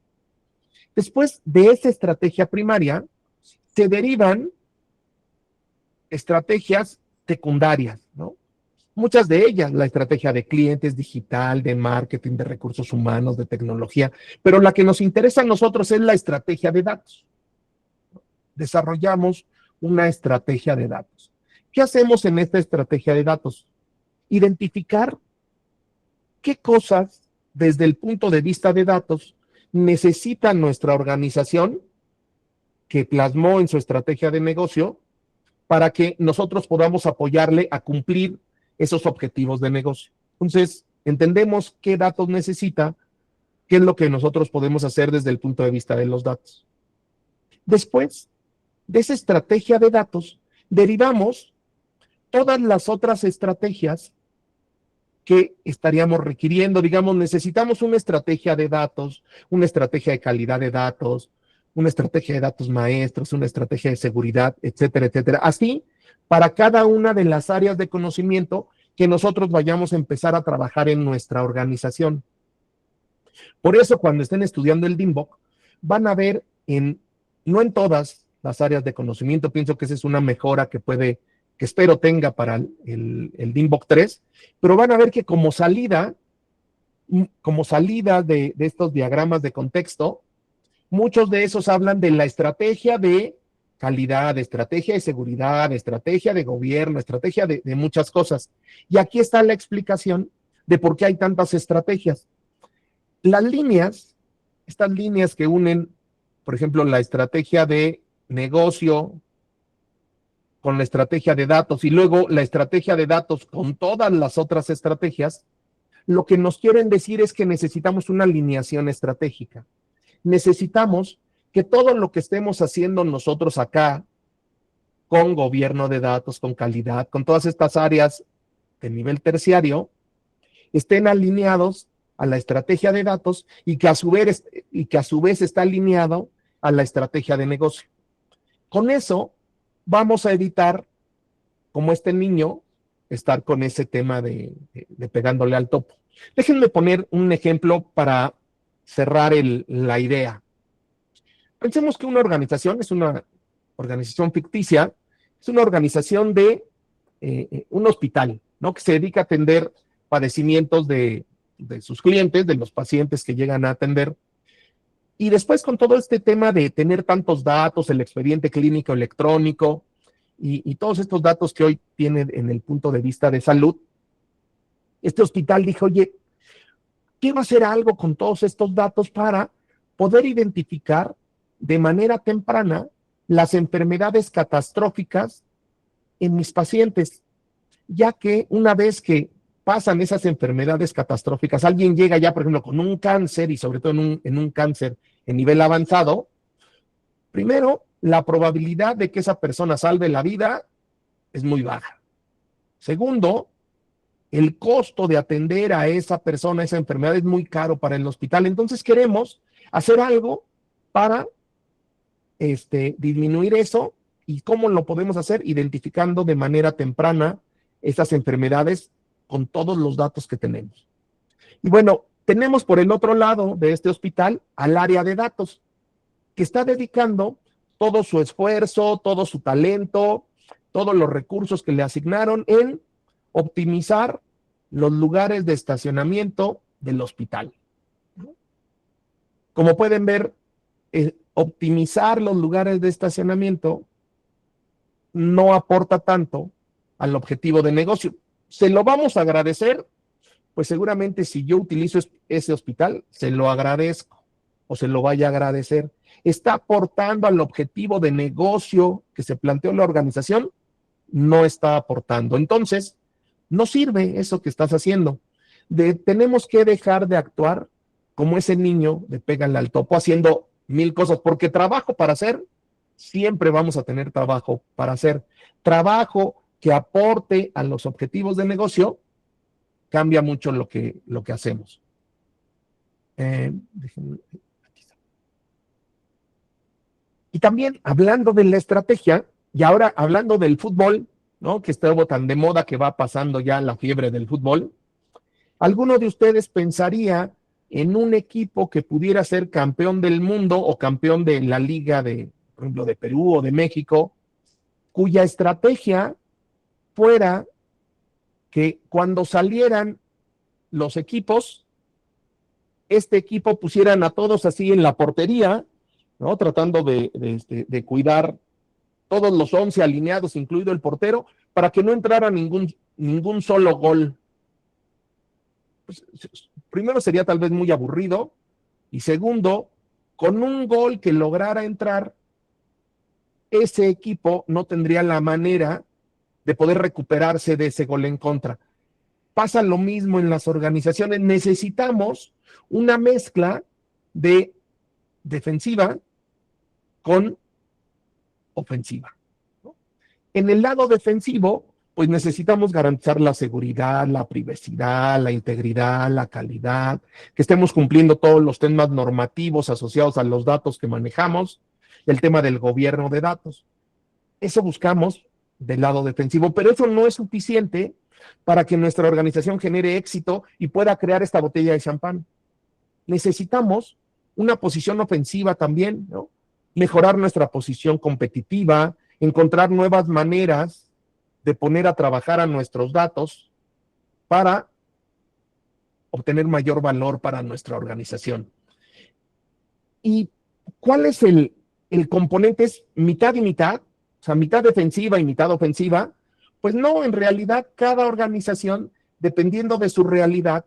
Después de esa estrategia primaria, se derivan estrategias secundarias, ¿no? Muchas de ellas, la estrategia de clientes, digital, de marketing, de recursos humanos, de tecnología, pero la que nos interesa a nosotros es la estrategia de datos. Desarrollamos una estrategia de datos. ¿Qué hacemos en esta estrategia de datos? Identificar qué cosas, desde el punto de vista de datos, necesita nuestra organización que plasmó en su estrategia de negocio para que nosotros podamos apoyarle a cumplir esos objetivos de negocio. Entonces, entendemos qué datos necesita, qué es lo que nosotros podemos hacer desde el punto de vista de los datos. Después de esa estrategia de datos, derivamos todas las otras estrategias que estaríamos requiriendo. Digamos, necesitamos una estrategia de datos, una estrategia de calidad de datos, una estrategia de datos maestros, una estrategia de seguridad, etcétera, etcétera. Así, para cada una de las áreas de conocimiento que nosotros vayamos a empezar a trabajar en nuestra organización. Por eso, cuando estén estudiando el DIMBOK, van a ver no en todas las áreas de conocimiento, pienso que esa es una mejora que espero tenga para el DIMBOK 3, pero van a ver que como salida de estos diagramas de contexto, muchos de esos hablan de la estrategia de calidad, de estrategia de seguridad, de estrategia de gobierno, estrategia de muchas cosas. Y aquí está la explicación de por qué hay tantas estrategias. Las líneas, estas líneas que unen, por ejemplo, la estrategia de negocio con la estrategia de datos y luego la estrategia de datos con todas las otras estrategias, lo que nos quieren decir es que necesitamos una alineación estratégica. Necesitamos que todo lo que estemos haciendo nosotros acá, con gobierno de datos, con calidad, con todas estas áreas de nivel terciario, estén alineados a la estrategia de datos y que a su vez está alineado a la estrategia de negocio. Con eso vamos a evitar, como este niño, estar con ese tema de pegándole al topo. Déjenme poner un ejemplo para cerrar la idea. Pensemos que una organización es una organización ficticia, es una organización de un hospital, ¿no? Que se dedica a atender padecimientos de sus clientes, de los pacientes que llegan a atender. Y después con todo este tema de tener tantos datos, el expediente clínico electrónico y todos estos datos que hoy tiene en el punto de vista de salud, este hospital dijo, oye, quiero hacer algo con todos estos datos para poder identificar de manera temprana las enfermedades catastróficas en mis pacientes. ya que una vez que pasan esas enfermedades catastróficas, alguien llega ya, por ejemplo, con un cáncer y sobre todo en un cáncer en nivel avanzado, primero, la probabilidad de que esa persona salve la vida es muy baja. Segundo, el costo de atender a esa persona, esa enfermedad, es muy caro para el hospital. Entonces queremos hacer algo para disminuir eso. ¿Y cómo lo podemos hacer? Identificando de manera temprana estas enfermedades con todos los datos que tenemos. Y bueno, tenemos por el otro lado de este hospital al área de datos, que está dedicando todo su esfuerzo, todo su talento, todos los recursos que le asignaron en optimizar los lugares de estacionamiento del hospital. Como pueden ver, optimizar los lugares de estacionamiento no aporta tanto al objetivo de negocio. Se lo vamos a agradecer, pues seguramente si yo utilizo ese hospital, se lo agradezco o se lo vaya a agradecer. ¿Está aportando al objetivo de negocio que se planteó la organización? No está aportando. Entonces, no sirve eso que estás haciendo. Tenemos que dejar de actuar como ese niño de pégale al topo haciendo 1000 cosas, porque trabajo para hacer, siempre vamos a tener trabajo para hacer. Trabajo que aporte a los objetivos de negocio, cambia mucho lo que hacemos. Y también hablando de la estrategia, y ahora hablando del fútbol, ¿no? Que estuvo tan de moda que va pasando ya la fiebre del fútbol, ¿alguno de ustedes pensaría en un equipo que pudiera ser campeón del mundo o campeón de la liga de, por ejemplo, de Perú o de México, cuya estrategia fuera que cuando salieran los equipos, este equipo pusieran a todos así en la portería, ¿no? Tratando de cuidar todos los 11 alineados, incluido el portero, para que no entrara ningún solo gol? Pues, primero sería tal vez muy aburrido, y segundo, con un gol que lograra entrar, ese equipo no tendría la manera de poder recuperarse de ese gol en contra. Pasa lo mismo en las organizaciones. Necesitamos una mezcla de defensiva con ofensiva, ¿no? En el lado defensivo, pues necesitamos garantizar la seguridad, la privacidad, la integridad, la calidad, que estemos cumpliendo todos los temas normativos asociados a los datos que manejamos, el tema del gobierno de datos. Eso buscamos del lado defensivo, pero eso no es suficiente para que nuestra organización genere éxito y pueda crear esta botella de champán. Necesitamos una posición ofensiva también, ¿no? Mejorar nuestra posición competitiva, encontrar nuevas maneras de poner a trabajar a nuestros datos para obtener mayor valor para nuestra organización. ¿Y cuál es el componente? ¿Es mitad y mitad? O sea, mitad defensiva y mitad ofensiva. Pues no, en realidad cada organización, dependiendo de su realidad,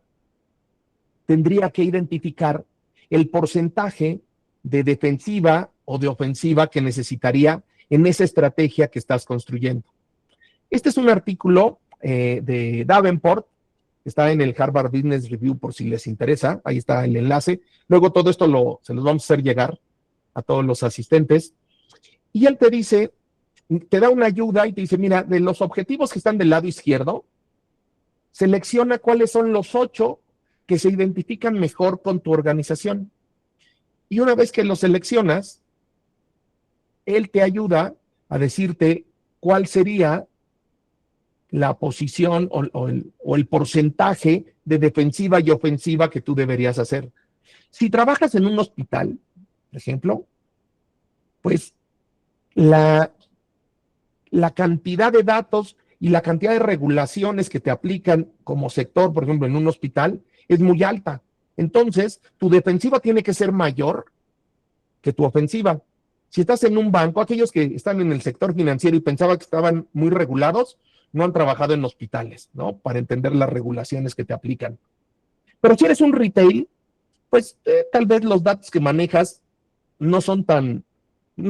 tendría que identificar el porcentaje de defensiva o de ofensiva que necesitaría en esa estrategia que estás construyendo. Este es un artículo de Davenport, que está en el Harvard Business Review por si les interesa, ahí está el enlace. Luego todo esto se los vamos a hacer llegar a todos los asistentes. Y él te dice, te da una ayuda y te dice, mira, de los objetivos que están del lado izquierdo, selecciona cuáles son los 8 que se identifican mejor con tu organización. Y una vez que los seleccionas, él te ayuda a decirte cuál sería la posición o el porcentaje de defensiva y ofensiva que tú deberías hacer. Si trabajas en un hospital, por ejemplo, pues la cantidad de datos y la cantidad de regulaciones que te aplican como sector, por ejemplo, en un hospital, es muy alta. Entonces, tu defensiva tiene que ser mayor que tu ofensiva. Si estás en un banco, aquellos que están en el sector financiero y pensaban que estaban muy regulados, no han trabajado en hospitales, ¿no? Para entender las regulaciones que te aplican. Pero si eres un retail, pues tal vez los datos que manejas no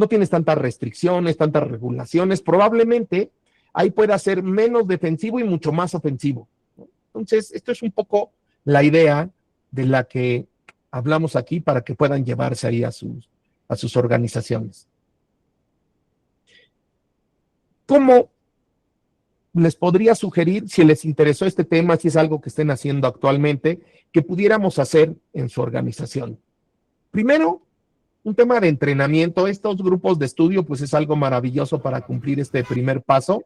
tienes tantas restricciones, tantas regulaciones. Probablemente ahí pueda ser menos defensivo y mucho más ofensivo. Entonces, esto es un poco la idea de la que hablamos aquí para que puedan llevarse ahí a sus organizaciones. ¿Cómo les podría sugerir, si les interesó este tema, si es algo que estén haciendo actualmente, que pudiéramos hacer en su organización? Primero, un tema de entrenamiento. Estos grupos de estudio, pues es algo maravilloso para cumplir este primer paso,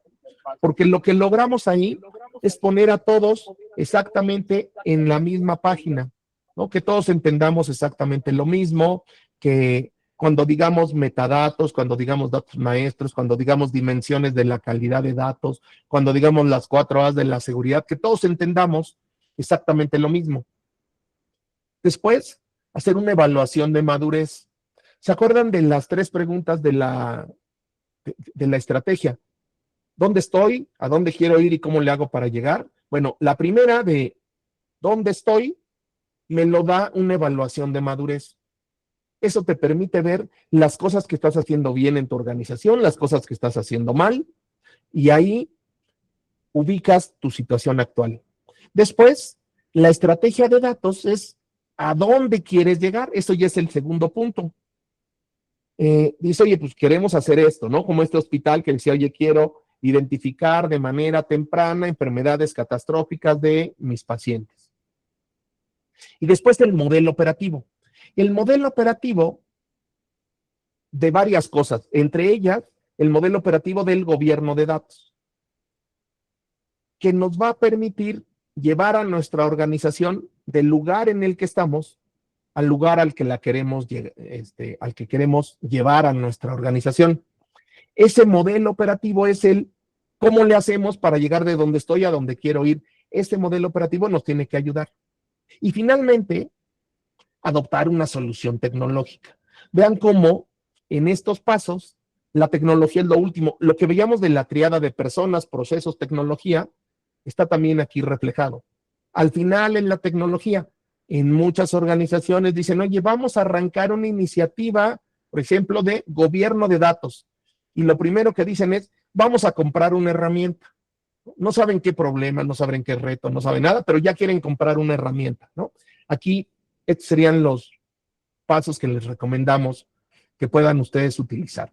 porque lo que logramos ahí es poner a todos exactamente en la misma página, ¿no? Que todos entendamos exactamente lo mismo, que cuando digamos metadatos, cuando digamos datos maestros, cuando digamos dimensiones de la calidad de datos, cuando digamos las 4 A's de la seguridad, que todos entendamos exactamente lo mismo. Después, hacer una evaluación de madurez. ¿Se acuerdan de las 3 preguntas de la estrategia? ¿Dónde estoy? ¿A dónde quiero ir y cómo le hago para llegar? Bueno, la primera de ¿dónde estoy? Me lo da una evaluación de madurez. Eso te permite ver las cosas que estás haciendo bien en tu organización, las cosas que estás haciendo mal, y ahí ubicas tu situación actual. Después, la estrategia de datos es ¿a dónde quieres llegar? Eso ya es el segundo punto. Dice, oye, pues queremos hacer esto, ¿no? Como este hospital que decía, oye, quiero identificar de manera temprana enfermedades catastróficas de mis pacientes. Y después el modelo operativo. El modelo operativo de varias cosas, entre ellas el modelo operativo del gobierno de datos, que nos va a permitir llevar a nuestra organización del lugar en el que estamos al lugar al que la queremos, al que queremos llevar a nuestra organización. Ese modelo operativo es el cómo le hacemos para llegar de donde estoy a donde quiero ir. Este modelo operativo nos tiene que ayudar. Y finalmente, adoptar una solución tecnológica. Vean cómo en estos pasos la tecnología es lo último. Lo que veíamos de la triada de personas, procesos, tecnología, está también aquí reflejado. Al final, en la tecnología, en muchas organizaciones dicen, oye, vamos a arrancar una iniciativa, por ejemplo, de gobierno de datos. Y lo primero que dicen es, vamos a comprar una herramienta. No saben qué problema, no saben qué reto, no saben nada, pero ya quieren comprar una herramienta, ¿no? Aquí estos serían los pasos que les recomendamos que puedan ustedes utilizar.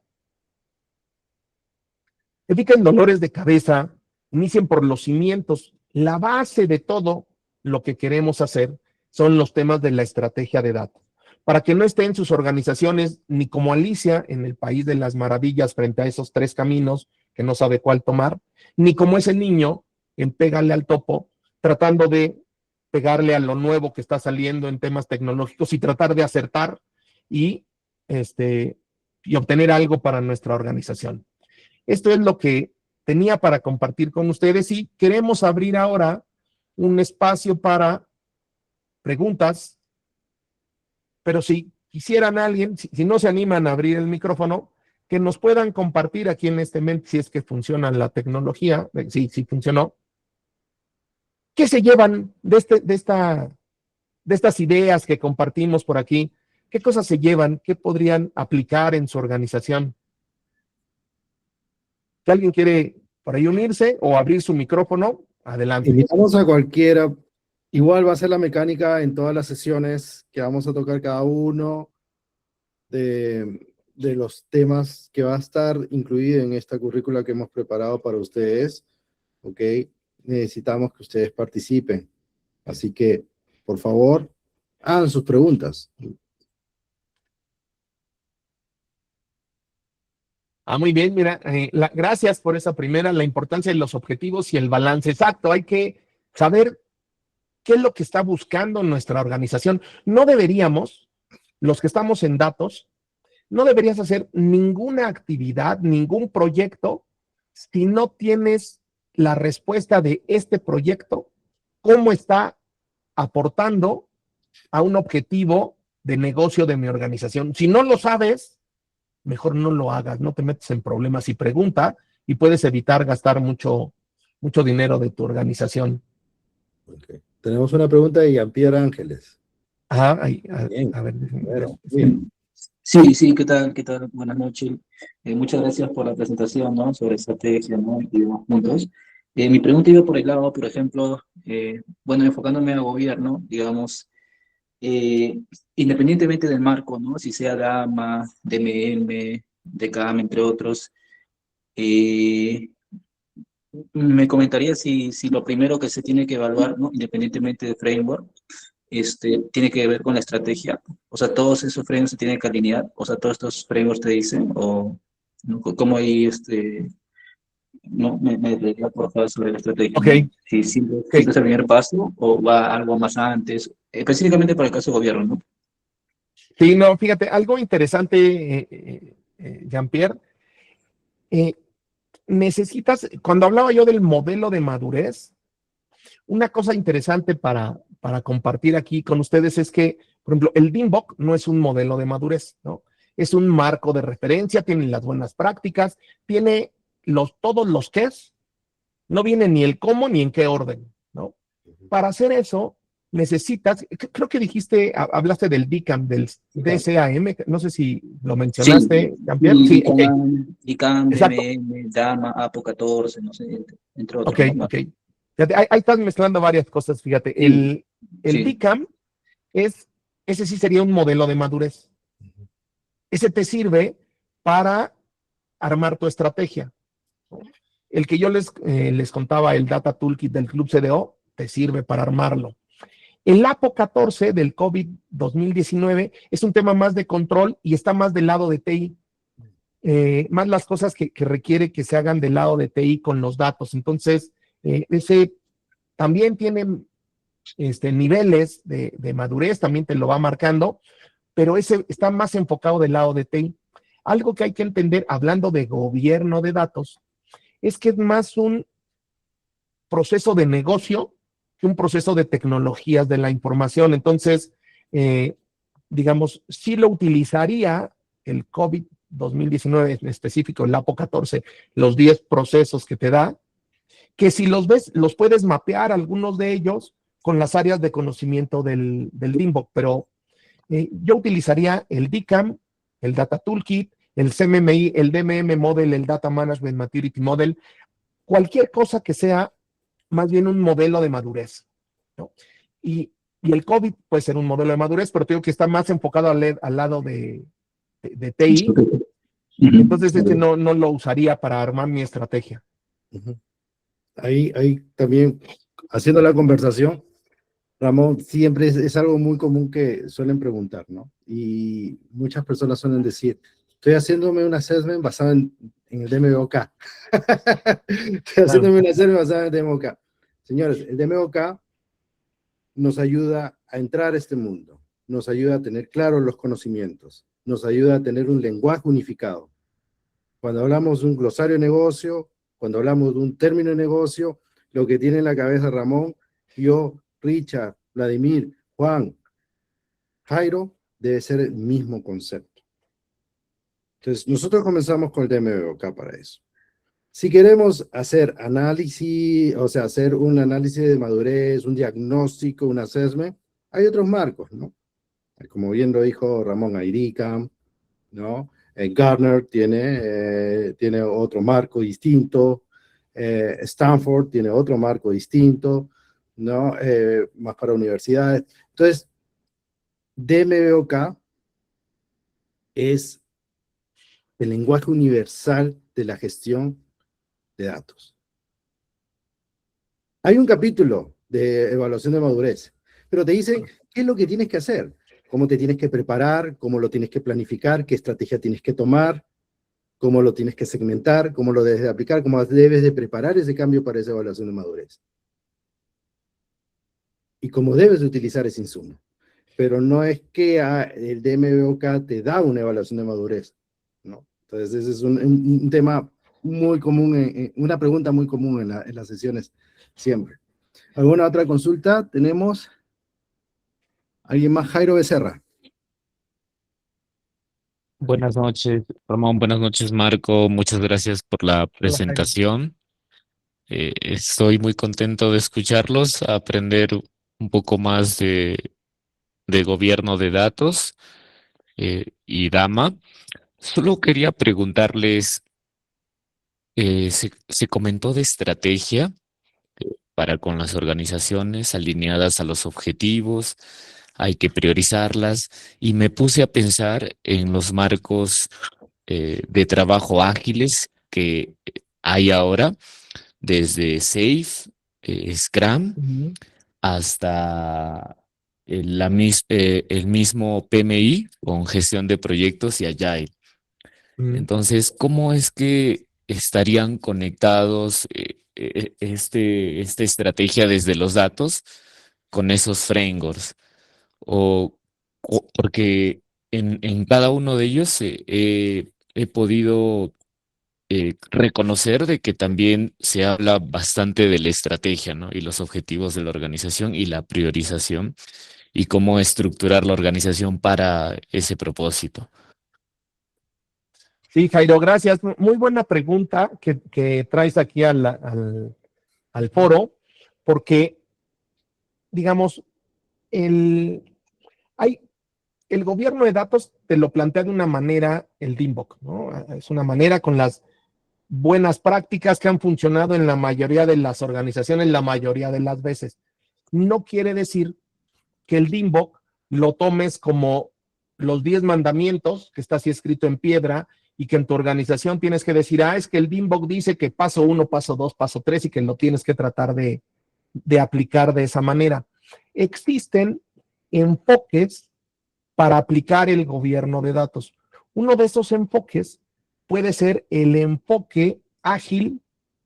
Eviten dolores de cabeza, inicien por los cimientos. La base de todo lo que queremos hacer son los temas de la estrategia de datos. Para que no estén sus organizaciones ni como Alicia en el País de las Maravillas frente a esos 3 caminos que no sabe cuál tomar, ni como ese niño en Pégale al Topo, tratando de pegarle a lo nuevo que está saliendo en temas tecnológicos y tratar de acertar y obtener algo para nuestra organización. Esto es lo que tenía para compartir con ustedes y queremos abrir ahora un espacio para preguntas, pero si quisieran alguien, si no se animan a abrir el micrófono, que nos puedan compartir aquí en este momento si es que funciona la tecnología, si funcionó. ¿Qué se llevan de estas ideas que compartimos por aquí? ¿Qué cosas se llevan? ¿Qué podrían aplicar en su organización? Si alguien quiere por ahí unirse o abrir su micrófono, adelante. Invitamos a cualquiera. Igual va a ser la mecánica en todas las sesiones que vamos a tocar cada uno de los temas que va a estar incluido en esta currícula que hemos preparado para ustedes. ¿Ok? Necesitamos que ustedes participen. Así que, por favor, hagan sus preguntas. Muy bien, mira, gracias por esa primera, la importancia de los objetivos y el balance. Exacto, hay que saber qué es lo que está buscando nuestra organización. No deberíamos, los que estamos en datos, no deberías hacer ninguna actividad, ningún proyecto, si no tienes la respuesta de este proyecto, cómo está aportando a un objetivo de negocio de mi organización. Si no lo sabes, mejor no lo hagas, no te metes en problemas y pregunta y puedes evitar gastar mucho dinero de tu organización. Okay. Tenemos una pregunta de Jean-Pierre Ángeles. Ajá, Bien. a ver. Bueno, bien. Sí, sí, ¿qué tal? ¿Qué tal? Buenas noches. Muchas gracias por la presentación, ¿no? Sobre estrategia, ¿no? Y demás puntos. Mi pregunta iba por el lado, por ejemplo, bueno, enfocándome al gobierno, digamos, eh, independientemente del marco, ¿no? Si sea DAMA, DMM, DCAM, entre otros, eh, me comentaría si lo primero que se tiene que evaluar, ¿no? Independientemente del framework, tiene que ver con la estrategia. O sea, todos esos frameworks se tienen que alinear. O sea, todos estos frameworks te dicen, o ¿no? Cómo ahí, no, me diría por favor sobre la estrategia, Ok, ¿no? Si siempre, ok. siempre es el primer paso o va algo más antes, específicamente para el caso de gobierno, ¿no? Sí, no, fíjate, algo interesante, Jean-Pierre, eh, necesitas, cuando hablaba yo del modelo de madurez, una cosa interesante para compartir aquí con ustedes es que, por ejemplo, el DIMBOK no es un modelo de madurez, ¿no? Es un marco de referencia, tiene las buenas prácticas, tiene todos los qués, no viene ni el cómo ni en qué orden, ¿no? Para hacer eso, necesitas, creo que dijiste, hablaste del DICAM, del DSAM, no sé si lo Sí, mencionaste, Jean-Pierre. y Sí, ok, DICAM, exacto, DMM, DAMA, APO 14, no sé, entre ok, otros, ¿no? ok. Fíjate, ahí estás mezclando varias cosas, fíjate. Sí, El sí. DICAM ese sí sería un modelo de madurez. Ese te sirve para armar tu estrategia. El que yo les contaba, el Data Toolkit del Club CDO, te sirve para armarlo. El APO 14 del COVID 2019 es un tema más de control y está más del lado de TI. Más las cosas que requiere que se hagan del lado de TI con los datos. Entonces, ese también tiene niveles de madurez, también te lo va marcando, pero ese está más enfocado del lado de TI. Algo que hay que entender, hablando de gobierno de datos, es que es más un proceso de negocio que un proceso de tecnologías de la información. Entonces, eh, digamos, sí lo utilizaría el COVID 2019 en específico, el APO 14, los 10 procesos que te da, que si los ves, los puedes mapear algunos de ellos con las áreas de conocimiento del DIMBOK, pero yo utilizaría el DCAM, el Data Toolkit, el CMMI, el DMM Model, el Data Management Maturity Model, cualquier cosa que sea más bien un modelo de madurez, ¿no? Y el COVID puede ser un modelo de madurez, pero tengo que está más enfocado al lado de TI, entonces Ujú. no lo usaría para armar mi estrategia. Ujú. Ahí también, haciendo la conversación, Ramón, siempre es algo muy común que suelen preguntar, ¿no? Y muchas personas suelen decir, estoy haciéndome un assessment basado en el DMBOK. Estoy Claro. haciéndome un assessment basado en el DMBOK. Señores, el DMBOK nos ayuda a entrar a este mundo, nos ayuda a tener claros los conocimientos, nos ayuda a tener un lenguaje unificado. Cuando hablamos de un glosario de negocio, cuando hablamos de un término de negocio, lo que tiene en la cabeza Ramón, yo, Richard, Vladimir, Juan, Jairo, debe ser el mismo concepto. Entonces, nosotros comenzamos con el DMBOK para eso. Si queremos hacer análisis, o sea, hacer un análisis de madurez, un diagnóstico, un assessment, hay otros marcos, ¿no? Como bien lo dijo Ramón, IRICAM, ¿no? Gartner tiene otro marco distinto, Stanford tiene otro marco distinto, ¿no? Más para universidades. Entonces, DMBOK es el lenguaje universal de la gestión de datos. Hay un capítulo de evaluación de madurez, pero te dicen qué es lo que tienes que hacer, cómo te tienes que preparar, cómo lo tienes que planificar, qué estrategia tienes que tomar, cómo lo tienes que segmentar, cómo lo debes de aplicar, cómo debes de preparar ese cambio para esa evaluación de madurez. Y cómo debes de utilizar ese insumo. Pero no es que el DMBOK te da una evaluación de madurez, ¿no? Entonces ese es un tema muy común, una pregunta muy común en las sesiones siempre. ¿Alguna otra consulta? ¿Tenemos? ¿Alguien más? Jairo Becerra. Buenas noches, Ramón. Buenas noches, Marco. Muchas gracias por la Hola, Jairo. presentación. Estoy muy contento de escucharlos, aprender un poco más de gobierno de datos. y Dama. Solo quería preguntarles, se comentó de estrategia para con las organizaciones alineadas a los objetivos, hay que priorizarlas y me puse a pensar en los marcos de trabajo ágiles que hay ahora, desde SAFe, Scrum, Ujú. hasta el mismo PMI con gestión de proyectos y Agile. Mm. Entonces, ¿cómo es que estarían conectados esta estrategia desde los datos con esos frameworks? Porque en cada uno de ellos he podido reconocer de que también se habla bastante de la estrategia, ¿no? Y los objetivos de la organización y la priorización y cómo estructurar la organización para ese propósito. Sí, Jairo, gracias. Muy buena pregunta que traes aquí al foro, porque, digamos, el, hay, el gobierno de datos te lo plantea de una manera el DIMBOK, ¿no? Es una manera con las buenas prácticas que han funcionado en la mayoría de las organizaciones, la mayoría de las veces. No quiere decir que el DIMBOK lo tomes como los 10 mandamientos, que está así escrito en piedra, y que en tu organización tienes que decir, es que el DIMBOK dice que paso 1, paso 2, paso 3, y que lo tienes que tratar de aplicar de esa manera. Existen enfoques para aplicar el gobierno de datos. Uno de esos enfoques puede ser el enfoque ágil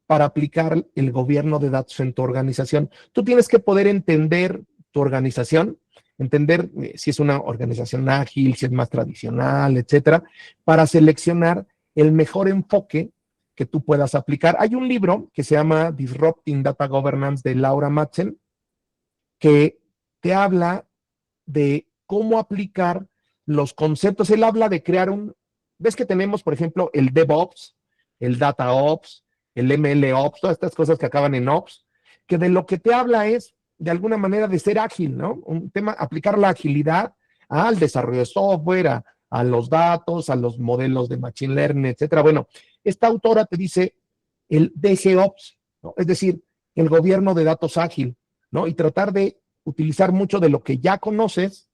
para aplicar el gobierno de datos en tu organización. Tú tienes que poder entender tu organización, entender si es una organización ágil, si es más tradicional, etcétera, para seleccionar el mejor enfoque que tú puedas aplicar. Hay un libro que se llama Disrupting Data Governance de Laura Madsen, que te habla de cómo aplicar los conceptos. Él habla de crear ves que tenemos, por ejemplo, el DevOps, el DataOps, el MLOps, todas estas cosas que acaban en Ops, que de lo que te habla es, de alguna manera, de ser ágil, ¿no? Un tema, aplicar la agilidad al desarrollo de software, a los datos, a los modelos de Machine Learning, etcétera. Bueno, esta autora te dice el DGOps, ¿no? Es decir, el gobierno de datos ágil, ¿no? Y tratar de utilizar mucho de lo que ya conoces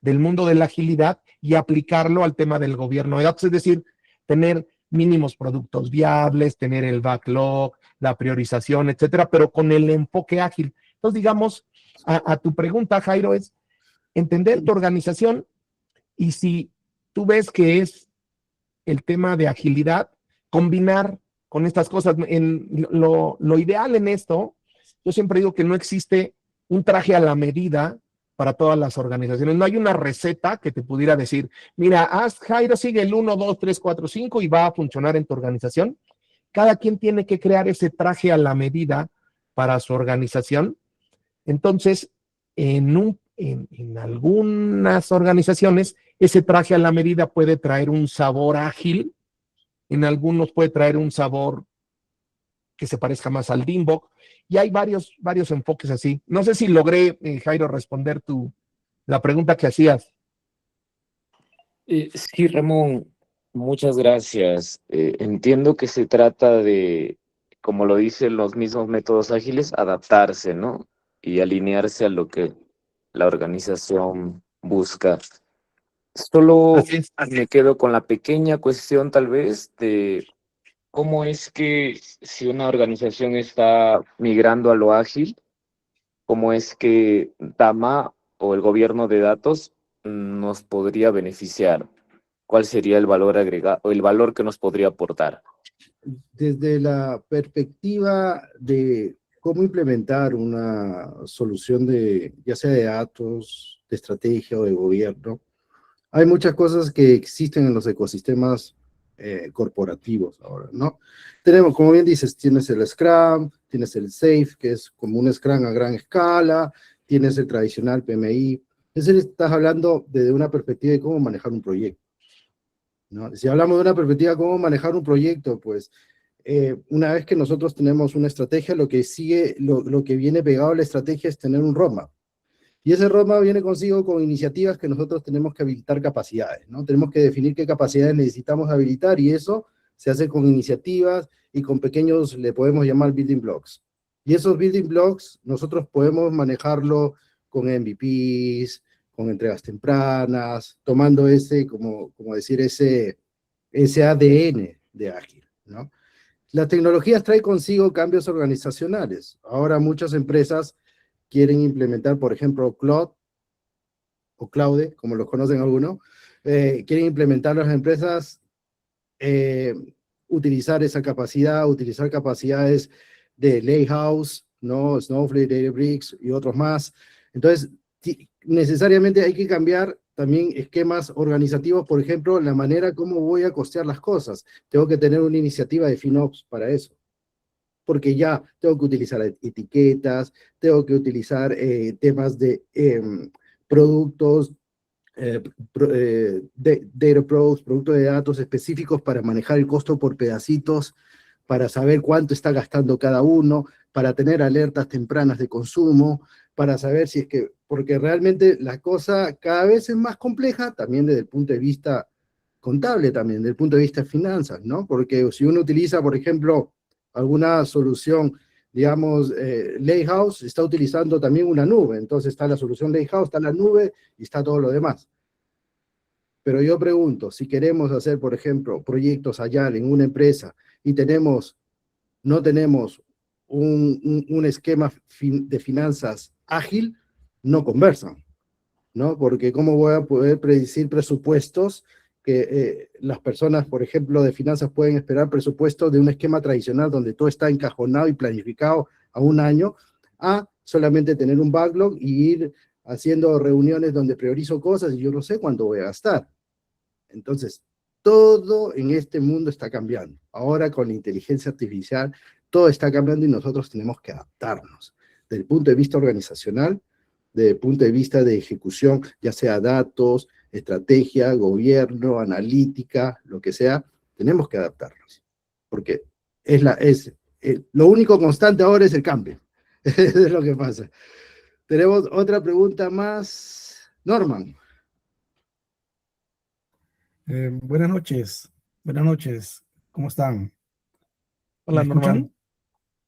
del mundo de la agilidad y aplicarlo al tema del gobierno de datos, es decir, tener mínimos productos viables, tener el backlog, la priorización, etcétera, pero con el enfoque ágil. Entonces, digamos, a tu pregunta, Jairo, es entender tu organización y si tú ves que es el tema de agilidad, combinar con estas cosas. Lo ideal en esto, yo siempre digo que no existe un traje a la medida para todas las organizaciones. No hay una receta que te pudiera decir, mira, Jairo, sigue el 1, 2, 3, 4, 5 y va a funcionar en tu organización. Cada quien tiene que crear ese traje a la medida para su organización. Entonces, en algunas organizaciones, ese traje a la medida puede traer un sabor ágil, en algunos puede traer un sabor que se parezca más al DIMBOK, y hay varios enfoques así. No sé si logré, Jairo, responder la pregunta que hacías. Sí, Ramón, muchas gracias. Entiendo que se trata de, como lo dicen los mismos métodos ágiles, adaptarse, ¿no? Y alinearse a lo que la organización busca. Solo Así es. me quedo con la pequeña cuestión, tal vez, de cómo es que si una organización está migrando a lo ágil, cómo es que Dama o el gobierno de datos nos podría beneficiar. ¿Cuál sería el valor agregado o el valor que nos podría aportar? Desde la perspectiva de cómo implementar una solución de, ya sea de datos, de estrategia o de gobierno, hay muchas cosas que existen en los ecosistemas corporativos ahora, ¿no? Tenemos, como bien dices, tienes el Scrum, tienes el SAFe, que es como un Scrum a gran escala, tienes el tradicional PMI. Es decir, estás hablando desde una perspectiva de cómo manejar un proyecto, ¿no? Si hablamos de una perspectiva de cómo manejar un proyecto, pues una vez que nosotros tenemos una estrategia, lo que sigue, lo que viene pegado a la estrategia es tener un roadmap. Y ese roadmap viene consigo con iniciativas que nosotros tenemos que habilitar capacidades, ¿no? Tenemos que definir qué capacidades necesitamos habilitar y eso se hace con iniciativas y con pequeños, le podemos llamar building blocks. Y esos building blocks nosotros podemos manejarlo con MVPs, con entregas tempranas, tomando como decir, ese ADN de Ágil, ¿no? Las tecnologías traen consigo cambios organizacionales. Ahora muchas empresas quieren implementar, por ejemplo, Cloud o Claude, como los conocen algunos, quieren implementar las empresas, utilizar esa capacidad, utilizar capacidades de Lakehouse, ¿no? Snowflake, Databricks y otros más. Entonces, necesariamente hay que cambiar también esquemas organizativos, por ejemplo, la manera como voy a costear las cosas. Tengo que tener una iniciativa de FinOps para eso, porque ya tengo que utilizar etiquetas, tengo que utilizar temas de productos, data products, productos de datos específicos para manejar el costo por pedacitos, para saber cuánto está gastando cada uno, para tener alertas tempranas de consumo, para saber si es que, porque realmente la cosa cada vez es más compleja, también desde el punto de vista contable, también desde el punto de vista de finanzas, ¿no? Porque si uno utiliza, por ejemplo, alguna solución, digamos, Lakehouse está utilizando también una nube, entonces está la solución Lakehouse, está la nube y está todo lo demás. Pero yo pregunto, si queremos hacer, por ejemplo, proyectos allá en una empresa y no tenemos un esquema de finanzas ágil, no conversan, ¿no? Porque ¿cómo voy a poder predecir presupuestos que las personas, por ejemplo, de finanzas pueden esperar presupuestos de un esquema tradicional donde todo está encajonado y planificado a un año, a solamente tener un backlog y ir haciendo reuniones donde priorizo cosas y yo no sé cuánto voy a gastar? Entonces, todo en este mundo está cambiando. Ahora con la inteligencia artificial, todo está cambiando y nosotros tenemos que adaptarnos. Desde el punto de vista organizacional, desde el punto de vista de ejecución, ya sea datos, estrategia, gobierno, analítica, lo que sea, tenemos que adaptarnos. Porque lo único constante ahora es el cambio. Eso es lo que pasa. Tenemos otra pregunta más. Norman. Buenas noches, ¿cómo están? Hola, ¿Me Norman. escuchan?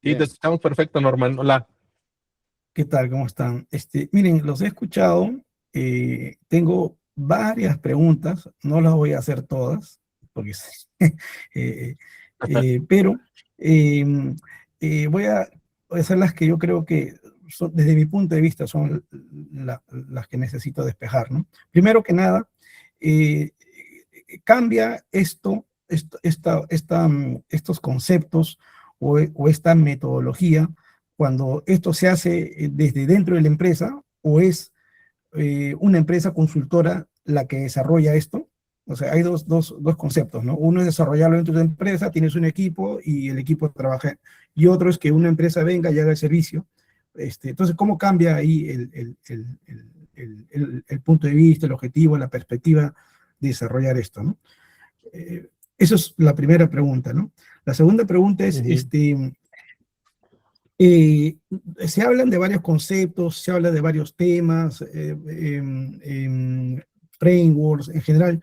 Sí, te escuchamos perfecto, Norman. Hola. ¿Qué tal? ¿Cómo están? Miren, los he escuchado, tengo varias preguntas, no las voy a hacer todas, porque pero voy a hacer las que yo creo que desde mi punto de vista son las que necesito despejar, ¿no? Primero que nada, cambia estos conceptos o esta metodología cuando esto se hace desde dentro de la empresa o es una empresa consultora la que desarrolla esto. O sea, hay dos conceptos, ¿no? Uno es desarrollarlo dentro de la empresa, tienes un equipo y el equipo trabaja, y otro es que una empresa venga y haga el servicio. Entonces, ¿cómo cambia ahí el punto de vista, el objetivo, la perspectiva de desarrollar esto, ¿no? Esa es la primera pregunta, ¿no? La segunda pregunta es, se hablan de varios conceptos, se habla de varios temas, frameworks en general.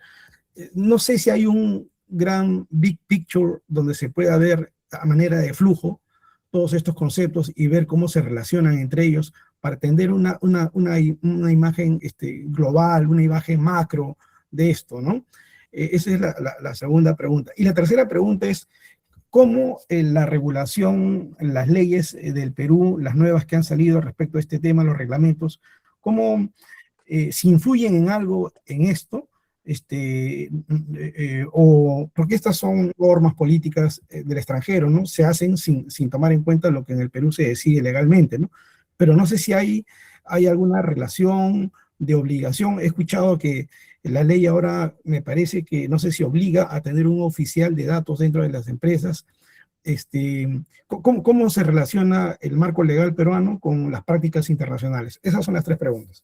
No sé si hay un gran big picture donde se pueda ver a manera de flujo todos estos conceptos y ver cómo se relacionan entre ellos para tener una imagen global, una imagen macro de esto, ¿no? Esa es la segunda pregunta. Y la tercera pregunta es, ¿cómo la regulación, las leyes del Perú, las nuevas que han salido respecto a este tema, los reglamentos, cómo si influyen en algo en esto, o porque estas son normas políticas del extranjero, ¿no? Se hacen sin tomar en cuenta lo que en el Perú se decide legalmente, ¿no? Pero no sé si hay alguna relación de obligación. He escuchado que la ley ahora me parece que no sé si obliga a tener un oficial de datos dentro de las empresas. ¿Cómo se relaciona el marco legal peruano con las prácticas internacionales? Esas son las tres preguntas.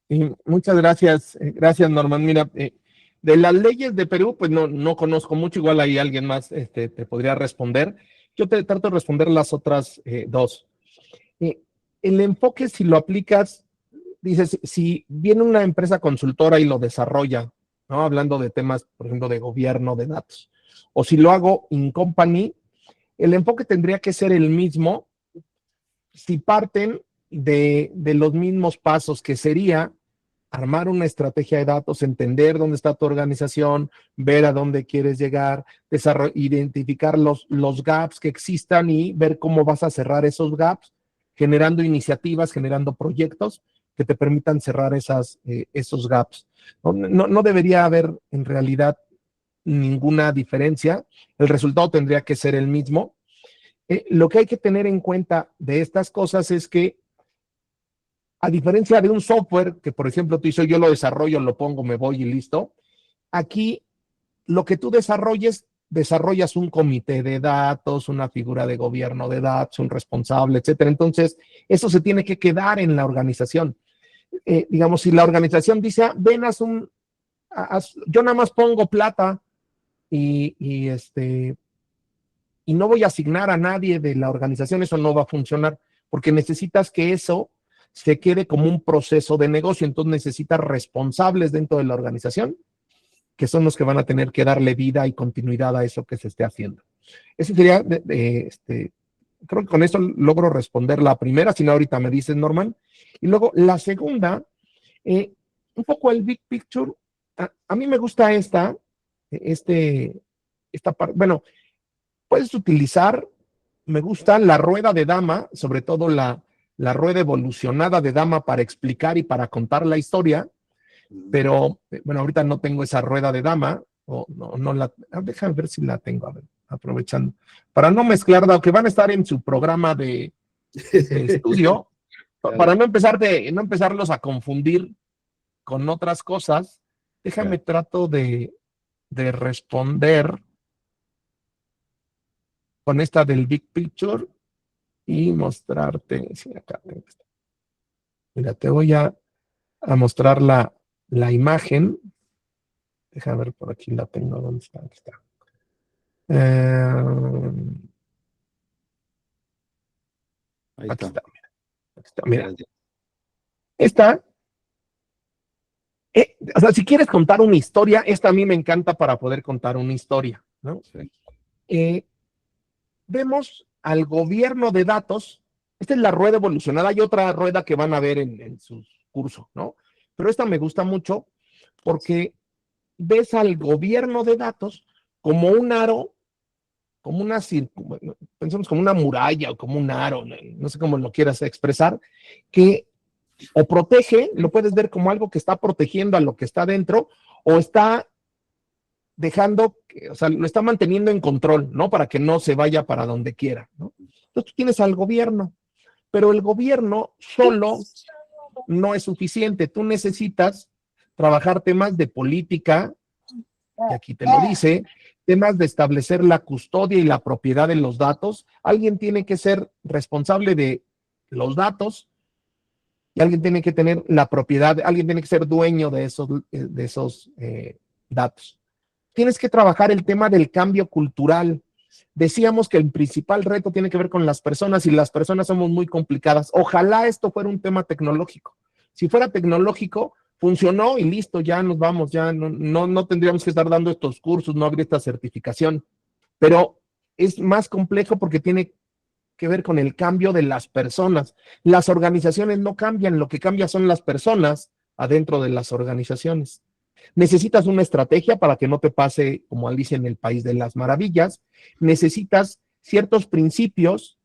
Sí, muchas gracias. Gracias, Norman. Mira, de las leyes de Perú, pues no conozco mucho, igual ahí alguien más te podría responder. Yo te trato de responder las otras dos. el enfoque, si lo aplicas, dices, si viene una empresa consultora y lo desarrolla, ¿no? Hablando de temas, por ejemplo, de gobierno, de datos, o si lo hago in company, el enfoque tendría que ser el mismo si parten de los mismos pasos, que sería armar una estrategia de datos, entender dónde está tu organización, ver a dónde quieres llegar, identificar los gaps que existan y ver cómo vas a cerrar esos gaps, generando iniciativas, generando proyectos que te permitan cerrar esos gaps. No debería haber en realidad ninguna diferencia, el resultado tendría que ser el mismo. Lo que hay que tener en cuenta de estas cosas es que, a diferencia de un software que, por ejemplo, tú dices, yo lo desarrollo, lo pongo, me voy y listo, aquí lo que tú desarrollas un comité de datos, una figura de gobierno de datos, un responsable, etcétera. Entonces, eso se tiene que quedar en la organización. Digamos, si la organización dice, ven, yo nada más pongo plata y no voy a asignar a nadie de la organización, eso no va a funcionar, porque necesitas que eso se quede como un proceso de negocio. Entonces necesitas responsables dentro de la organización, que son los que van a tener que darle vida y continuidad a eso que se esté haciendo. Ese sería, creo que con eso logro responder la primera, si no ahorita me dices, Norman. Y luego la segunda, un poco el big picture. A mí me gusta esta parte. Bueno, puedes utilizar, me gusta la rueda de dama, sobre todo la rueda evolucionada de dama para explicar y para contar la historia, pero bueno, ahorita no tengo esa rueda de dama, o no la, déjame ver si la tengo, a ver, aprovechando, para no mezclar, dado que van a estar en su programa de estudio, para no empezarlos a confundir con otras cosas, déjame trato de responder con esta del Big Picture y mostrarte. Sí, acá tengo esta. Mira, te voy a mostrar la imagen. Déjame ver, por aquí la tengo. ¿Dónde está? Aquí está. Aquí está. Mira. Aquí está, mira. Esta. O sea, si quieres contar una historia, esta a mí me encanta para poder contar una historia, ¿no? Sí. Vemos al gobierno de datos. Esta es la rueda evolucionada. Hay otra rueda que van a ver en sus cursos, ¿no? Pero esta me gusta mucho porque ves al gobierno de datos como un aro, como pensamos como una muralla o como un aro, no sé cómo lo quieras expresar, que o protege, lo puedes ver como algo que está protegiendo a lo que está dentro, o está dejando, o sea, lo está manteniendo en control, ¿no? Para que no se vaya para donde quiera, ¿no? Entonces tú tienes al gobierno, pero el gobierno solo no es suficiente. Tú necesitas trabajar temas de política, y aquí te lo dice, temas de establecer la custodia y la propiedad de los datos. Alguien tiene que ser responsable de los datos y alguien tiene que tener la propiedad, alguien tiene que ser dueño de esos datos. Tienes que trabajar el tema del cambio cultural. Decíamos que el principal reto tiene que ver con las personas y las personas somos muy complicadas. Ojalá esto fuera un tema tecnológico. Si fuera tecnológico, funcionó y listo, ya nos vamos, ya no tendríamos que estar dando estos cursos, no habría esta certificación. Pero es más complejo porque tiene que ver con el cambio de las personas. Las organizaciones no cambian, lo que cambia son las personas adentro de las organizaciones. Necesitas una estrategia para que no te pase como Alicia en el País de las Maravillas. Necesitas ciertos principios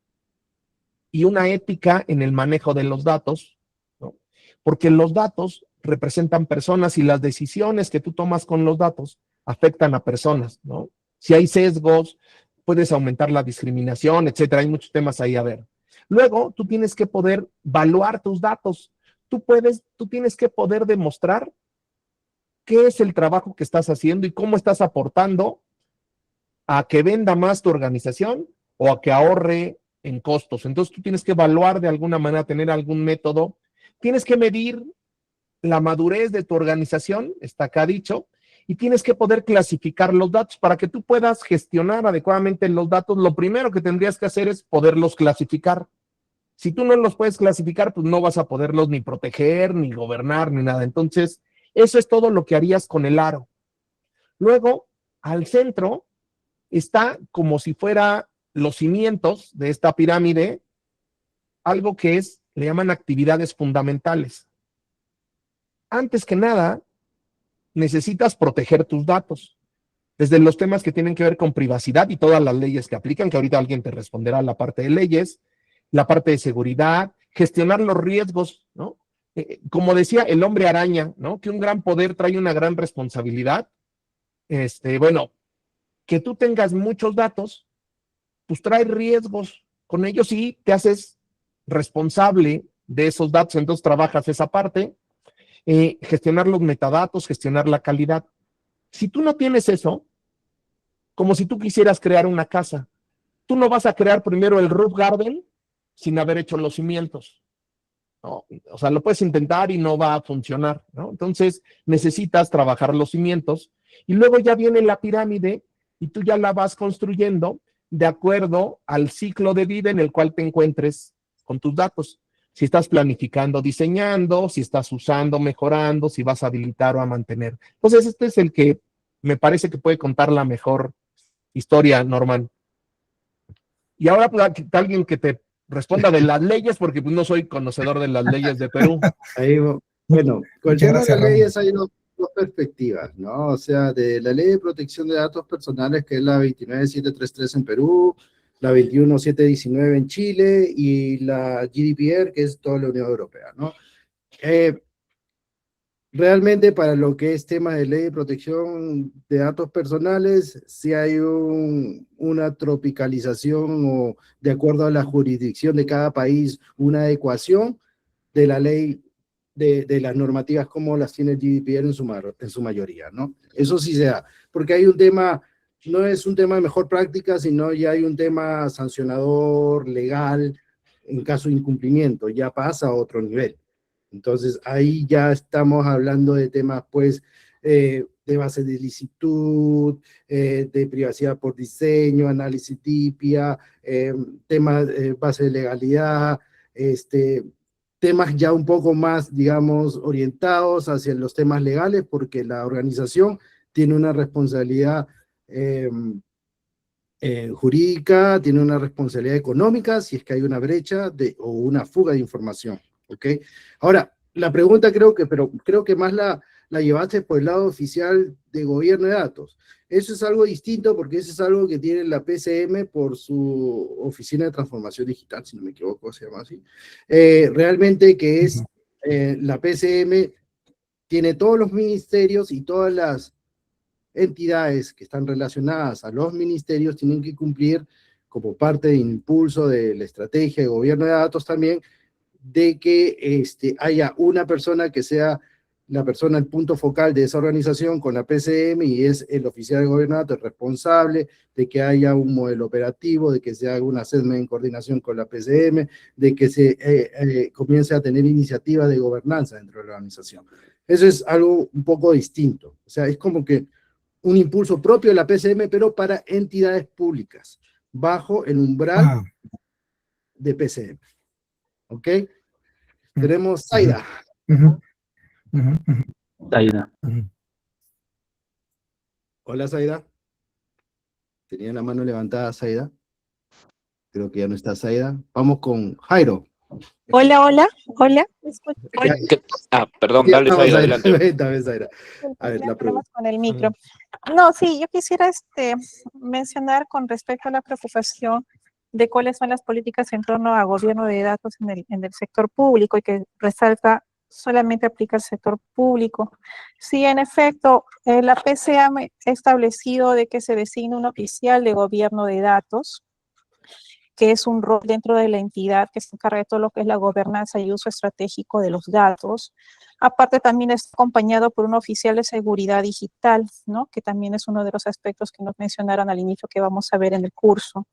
y una ética en el manejo de los datos, ¿no? Porque los datos representan personas y las decisiones que tú tomas con los datos afectan a personas, ¿no? Si hay sesgos, puedes aumentar la discriminación, etcétera. Hay muchos temas ahí a ver. Luego, tú tienes que poder evaluar tus datos. Tú tienes que poder demostrar qué es el trabajo que estás haciendo y cómo estás aportando a que venda más tu organización o a que ahorre en costos. Entonces tú tienes que evaluar de alguna manera, tener algún método. Tienes que medir la madurez de tu organización, está acá dicho, y tienes que poder clasificar los datos para que tú puedas gestionar adecuadamente los datos. Lo primero que tendrías que hacer es poderlos clasificar. Si tú no los puedes clasificar, pues no vas a poderlos ni proteger, ni gobernar, ni nada. Entonces, eso es todo lo que harías con el aro. Luego, al centro está como si fuera los cimientos de esta pirámide, algo que le llaman actividades fundamentales. Antes que nada, necesitas proteger tus datos, desde los temas que tienen que ver con privacidad y todas las leyes que aplican, que ahorita alguien te responderá la parte de leyes, la parte de seguridad, gestionar los riesgos, ¿no? Como decía el hombre araña, ¿no? Que un gran poder trae una gran responsabilidad. Bueno, que tú tengas muchos datos, pues trae riesgos. Con ellos sí te haces responsable de esos datos, entonces trabajas esa parte. Gestionar los metadatos, gestionar la calidad. Si tú no tienes eso, como si tú quisieras crear una casa, tú no vas a crear primero el roof garden sin haber hecho los cimientos, ¿no? O sea, lo puedes intentar y no va a funcionar, ¿no? Entonces necesitas trabajar los cimientos y luego ya viene la pirámide y tú ya la vas construyendo de acuerdo al ciclo de vida en el cual te encuentres con tus datos. Si estás planificando, diseñando, si estás usando, mejorando, si vas a habilitar o a mantener. Entonces, este es el que me parece que puede contar la mejor historia, Norman. Y ahora pues, alguien que te responda de las leyes, porque pues, no soy conocedor de las leyes de Perú. Bueno, con el Muchas tema de gracias, las Ramón. leyes hay dos perspectivas, ¿no? O sea, de la Ley de Protección de Datos Personales, que es la 29733 en Perú, la 21719 en Chile y la GDPR, que es toda la Unión Europea, ¿no? Realmente para lo que es tema de ley de protección de datos personales, sí hay una tropicalización o de acuerdo a la jurisdicción de cada país, una adecuación de la ley, de las normativas como las tiene el GDPR en su mayoría, ¿no? Eso sí se da, porque hay un tema, no es un tema de mejor práctica, sino ya hay un tema sancionador, legal, en caso de incumplimiento, ya pasa a otro nivel. Entonces, ahí ya estamos hablando de temas, pues, de base de licitud, de privacidad por diseño, análisis TIPIA, temas base de legalidad, temas ya un poco más, digamos, orientados hacia los temas legales, porque la organización tiene una responsabilidad jurídica, tiene una responsabilidad económica, si es que hay una brecha o una fuga de información. ¿Ok? Ahora, la pregunta creo que más la llevaste por el lado oficial de gobierno de datos. Eso es algo distinto porque eso es algo que tiene la PCM por su Oficina de Transformación Digital, si no me equivoco, se llama así. Realmente que es la PCM tiene todos los ministerios y todas las entidades que están relacionadas a los ministerios tienen que cumplir como parte de impulso de la estrategia de gobierno de datos también, de que haya una persona que sea la persona, el punto focal de esa organización con la PCM y es el oficial de gobierno de datos responsable de que haya un modelo operativo, de que se haga un assessment en coordinación con la PCM, de que se comience a tener iniciativas de gobernanza dentro de la organización. Eso es algo un poco distinto. O sea, es como que un impulso propio de la PCM, pero para entidades públicas, bajo el umbral de PCM. ¿Ok? Tenemos Zaida. Zaida. Hola, Zaida. Tenía la mano levantada, Zaida. Creo que ya no está Zaida. Vamos con Jairo. Hola, hola, hola. Perdón, dale, Zaida, adelante. Zaida. A ver, la pregunta. Con el micro. No, sí, yo quisiera mencionar con respecto a la preocupación de cuáles son las políticas en torno a gobierno de datos en el sector público y que resalta solamente aplica al sector público. Sí, en efecto, la PCA ha establecido de que se designe un oficial de gobierno de datos, que es un rol dentro de la entidad que se encarga de todo lo que es la gobernanza y uso estratégico de los datos. Aparte también está acompañado por un oficial de seguridad digital, ¿no? Que también es uno de los aspectos que nos mencionaron al inicio que vamos a ver en el curso.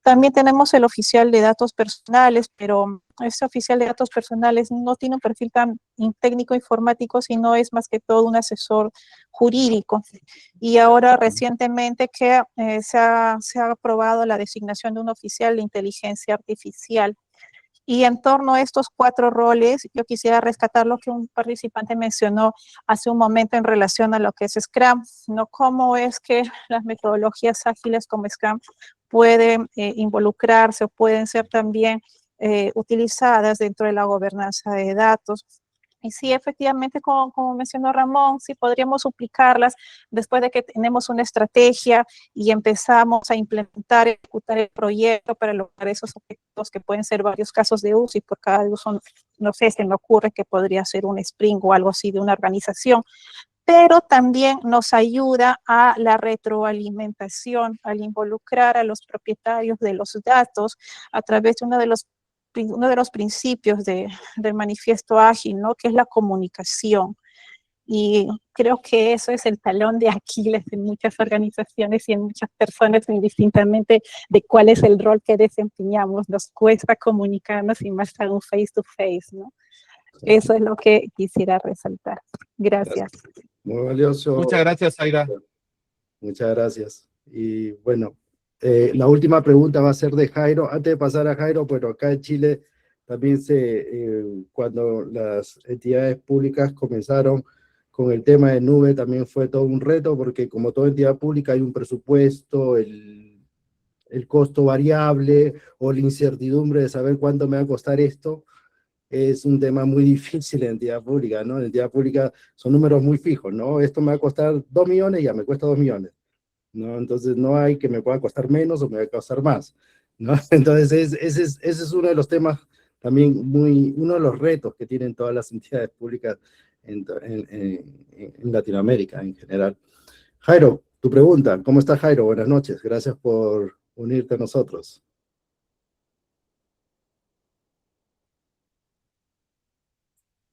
También tenemos el oficial de datos personales, pero este oficial de datos personales no tiene un perfil tan técnico informático, sino es más que todo un asesor jurídico. Y ahora recientemente que se ha aprobado la designación de un oficial de inteligencia artificial, Y en torno a estos 4 roles, yo quisiera rescatar lo que un participante mencionó hace un momento en relación a lo que es Scrum, ¿no? Cómo es que las metodologías ágiles como Scrum pueden involucrarse o pueden ser también utilizadas dentro de la gobernanza de datos. Y sí, efectivamente, como mencionó Ramón, sí podríamos suplicarlas después de que tenemos una estrategia y empezamos a implementar, ejecutar el proyecto para lograr esos objetivos que pueden ser varios casos de uso y por cada uso, no sé, se me ocurre que podría ser un sprint o algo así de una organización, pero también nos ayuda a la retroalimentación, al involucrar a los propietarios de los datos a través de uno de los principios del manifiesto ágil, ¿no? Que es la comunicación. Y creo que eso es el talón de Aquiles en muchas organizaciones y en muchas personas, indistintamente de cuál es el rol que desempeñamos. Nos cuesta comunicarnos y más aún face to face, ¿no? Eso es lo que quisiera resaltar. Gracias. Muy valioso. Muchas gracias, Zaira. Muchas gracias. Y bueno, la última pregunta va a ser de Jairo. Antes de pasar a Jairo, bueno, acá en Chile también cuando las entidades públicas comenzaron con el tema de nube, también fue todo un reto, porque como toda entidad pública hay un presupuesto, el costo variable o la incertidumbre de saber cuánto me va a costar esto. Es un tema muy difícil en entidad pública, ¿no? En entidad pública son números muy fijos, ¿no? Esto me va a costar 2 millones, ya me cuesta 2 millones, ¿no? Entonces no hay que me pueda costar menos o me va a costar más, ¿no? Entonces ese es uno de los temas también uno de los retos que tienen todas las entidades públicas en Latinoamérica en general. Jairo, tu pregunta, ¿cómo estás, Jairo? Buenas noches, gracias por unirte a nosotros.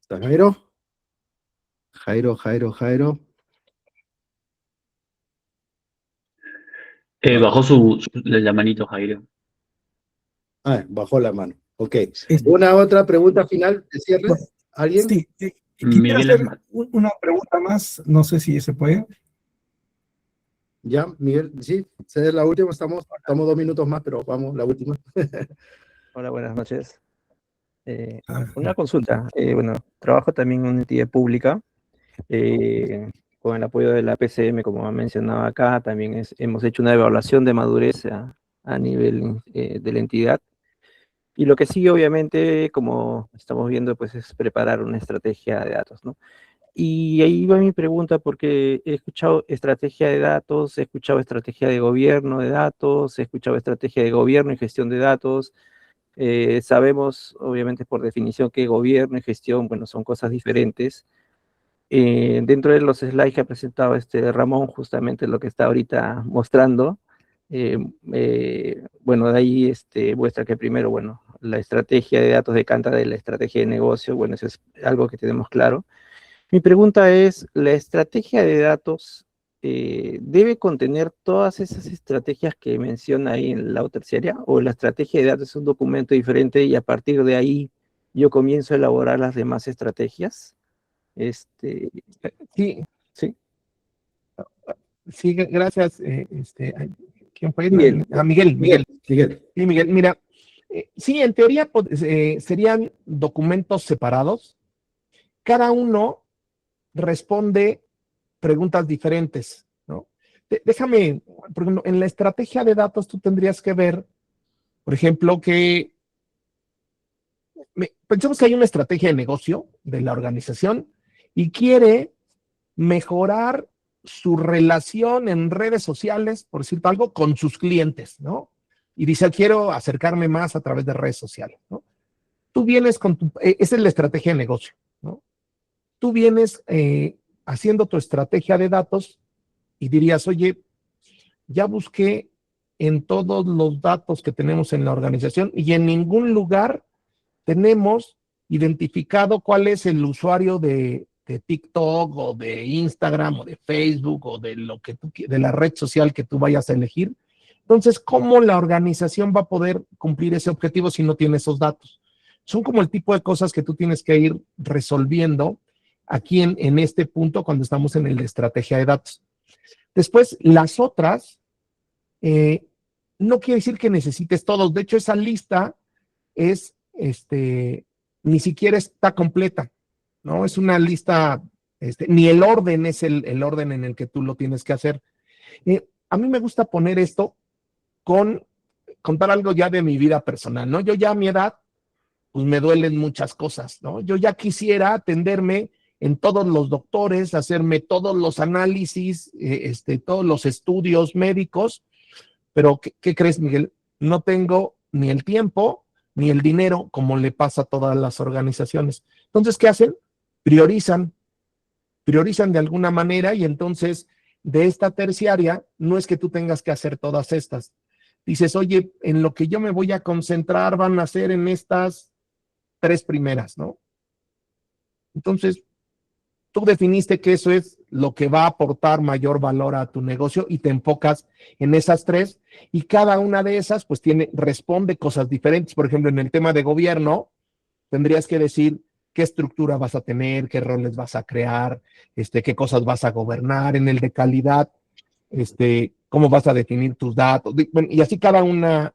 ¿Está Jairo? Jairo. Bajó la manito, Jairo. Bajó la mano. Ok. Sí. ¿Una otra pregunta final de cierre? ¿Alguien? Sí, quisiera Miguel hacer Armando. una pregunta más, no sé si se puede. Ya, Miguel, sí, esa es la última, estamos 2 minutos más, pero vamos, la última. Hola, buenas noches. Una consulta. Bueno, trabajo también en una entidad pública, con el apoyo de la PCM, como ha mencionado acá, también hemos hecho una evaluación de madurez a nivel de la entidad. Y lo que sigue, obviamente, como estamos viendo, pues es preparar una estrategia de datos, ¿no? Y ahí va mi pregunta, porque he escuchado estrategia de datos, he escuchado estrategia de gobierno de datos, he escuchado estrategia de gobierno y gestión de datos. Sabemos, obviamente, por definición, que gobierno y gestión, bueno, son cosas diferentes. Dentro de los slides que ha presentado Ramón, justamente lo que está ahorita mostrando, bueno, de ahí muestra que primero, bueno, la estrategia de datos decanta de la estrategia de negocio, bueno, eso es algo que tenemos claro. Mi pregunta es, ¿la estrategia de datos debe contener todas esas estrategias que menciona ahí en el lado terciaria? ¿O la estrategia de datos es un documento diferente y a partir de ahí yo comienzo a elaborar las demás estrategias? Sí, Sí. sí, gracias. ¿Quién fue? Miguel. Miguel. Miguel. Sí, Miguel, mira, sí, en teoría serían documentos separados. Cada uno responde preguntas diferentes, ¿no? Déjame, por ejemplo, en la estrategia de datos tú tendrías que ver, por ejemplo, pensemos que hay una estrategia de negocio de la organización y quiere mejorar su relación en redes sociales, por decirte algo, con sus clientes, ¿no? Y dice, quiero acercarme más a través de redes sociales, ¿no? Tú vienes esa es la estrategia de negocio, ¿no? Tú vienes haciendo tu estrategia de datos y dirías, oye, ya busqué en todos los datos que tenemos en la organización y en ningún lugar tenemos identificado cuál es el usuario de TikTok o de Instagram o de Facebook o de de la red social que tú vayas a elegir. Entonces, ¿cómo la organización va a poder cumplir ese objetivo si no tiene esos datos? Son como el tipo de cosas que tú tienes que ir resolviendo aquí en este punto cuando estamos en el de estrategia de datos. Después, las otras, no quiere decir que necesites todos. De hecho, esa lista es ni siquiera está completa, ¿no? Es una lista, ni el orden es el orden en el que tú lo tienes que hacer. A mí me gusta poner esto contar algo ya de mi vida personal, ¿no? Yo ya a mi edad, pues me duelen muchas cosas, ¿no? Yo ya quisiera atenderme en todos los doctores, hacerme todos los análisis, todos los estudios médicos, pero ¿qué crees, Miguel? No tengo ni el tiempo ni el dinero, como le pasa a todas las organizaciones. Entonces, ¿qué hacen? Priorizan de alguna manera, y entonces de esta terciaria no es que tú tengas que hacer todas estas. Dices, oye, en lo que yo me voy a concentrar van a ser en estas 3 primeras, ¿no? Entonces, tú definiste que eso es lo que va a aportar mayor valor a tu negocio y te enfocas en esas 3, y cada una de esas pues responde cosas diferentes. Por ejemplo, en el tema de gobierno, tendrías que decir qué estructura vas a tener, qué roles vas a crear, qué cosas vas a gobernar. En el de calidad, cómo vas a definir tus datos, bueno, y así cada una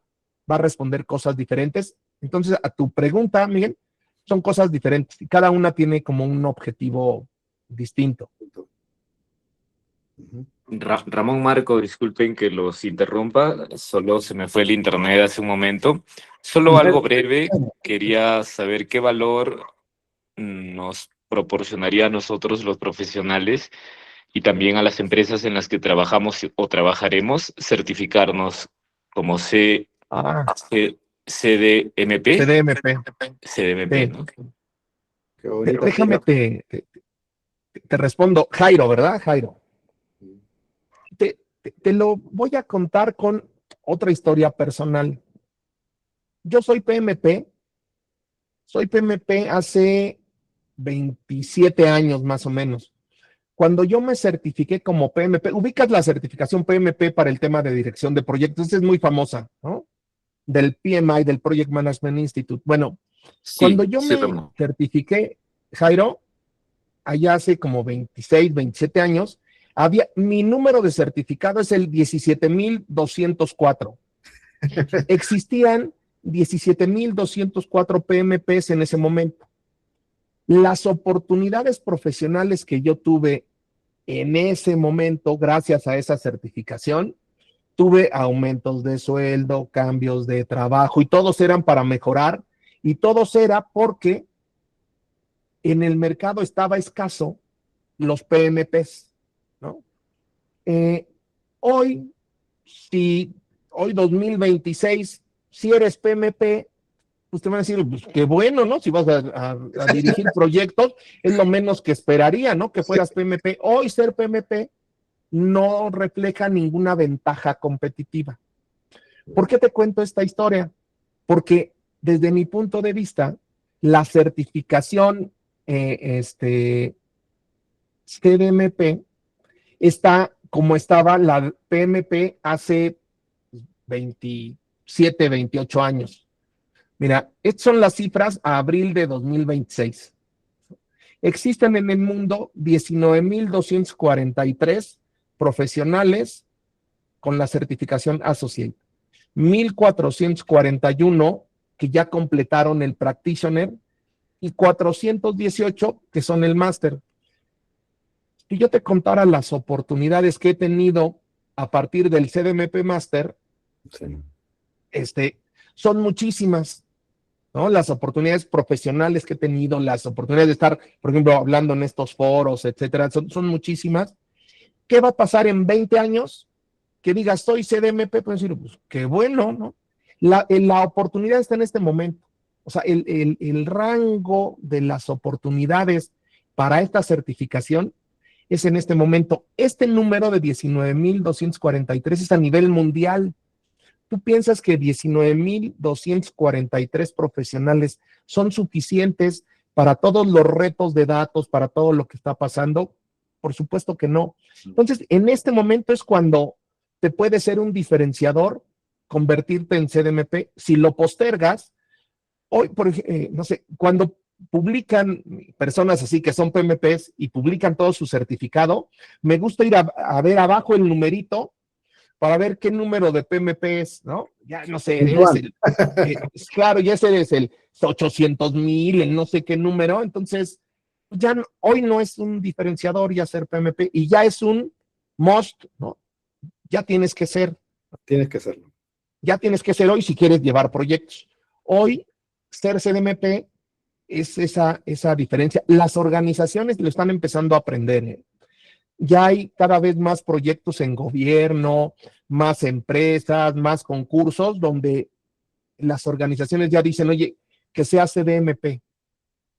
va a responder cosas diferentes. Entonces, a tu pregunta, Miguel, son cosas diferentes y cada una tiene como un objetivo distinto. Ramón, Marco, disculpen que los interrumpa, solo se me fue el internet hace un momento. Solo algo breve, quería saber qué valor nos proporcionaría a nosotros los profesionales y también a las empresas en las que trabajamos o trabajaremos certificarnos como CDMP. CDMP, ¿no? Qué Déjame te respondo. Jairo, ¿verdad, Jairo? Te lo voy a contar con otra historia personal. Yo soy PMP hace 27 años más o menos. Cuando yo me certifiqué como PMP, ubicas la certificación PMP para el tema de dirección de proyectos, es muy famosa, ¿no? Del PMI, del Project Management Institute. Bueno, sí, cuando yo me certifiqué, Jairo, allá hace como 26, 27 años, mi número de certificado es el 17,204. Existían 17,204 PMPs en ese momento. Las oportunidades profesionales que yo tuve en ese momento, gracias a esa certificación, tuve aumentos de sueldo, cambios de trabajo, y todos eran para mejorar, y todos era porque en el mercado estaba escaso los PMPs, ¿no? Hoy 2026, si eres PMP, pues te van a decir, pues qué bueno, ¿no? Si vas a dirigir proyectos, es lo menos que esperaría, ¿no? Que fueras PMP. Hoy ser PMP no refleja ninguna ventaja competitiva. ¿Por qué te cuento esta historia? Porque desde mi punto de vista, la certificación CDMP está como estaba la PMP hace 27, 28 años. Mira, estas son las cifras a abril de 2026. Existen en el mundo 19,243 profesionales con la certificación Associate, 1,441 que ya completaron el Practitioner y 418 que son el Master. Si yo te contara las oportunidades que he tenido a partir del CDMP Master, sí, son muchísimas, ¿no? Las oportunidades profesionales que he tenido, las oportunidades de estar, por ejemplo, hablando en estos foros, etcétera, son muchísimas. ¿Qué va a pasar en 20 años? Que digas, soy CDMP, pues decir, pues qué bueno, ¿no? La oportunidad está en este momento. O sea, el rango de las oportunidades para esta certificación es en este momento. Este número de 19,243 es a nivel mundial. ¿Tú piensas que 19,243 profesionales son suficientes para todos los retos de datos, para todo lo que está pasando? Por supuesto que no. Entonces, en este momento es cuando te puede ser un diferenciador convertirte en CDMP. Si lo postergas, hoy, por ejemplo, no sé, cuando publican personas así que son PMPs y publican todo su certificado, me gusta ir a ver abajo el numerito para ver qué número de PMP es, ¿no? Ya no sé, claro, ya ese es el 800,000, el no sé qué número, entonces ya hoy no es un diferenciador ya ser PMP y ya es un must, ¿no? Ya tienes que ser. Tienes que hacerlo. Ya tienes que ser hoy si quieres llevar proyectos. Hoy, ser CDMP es esa diferencia. Las organizaciones lo están empezando a aprender, ¿eh? Ya hay cada vez más proyectos en gobierno, más empresas, más concursos, donde las organizaciones ya dicen, oye, que sea CDMP.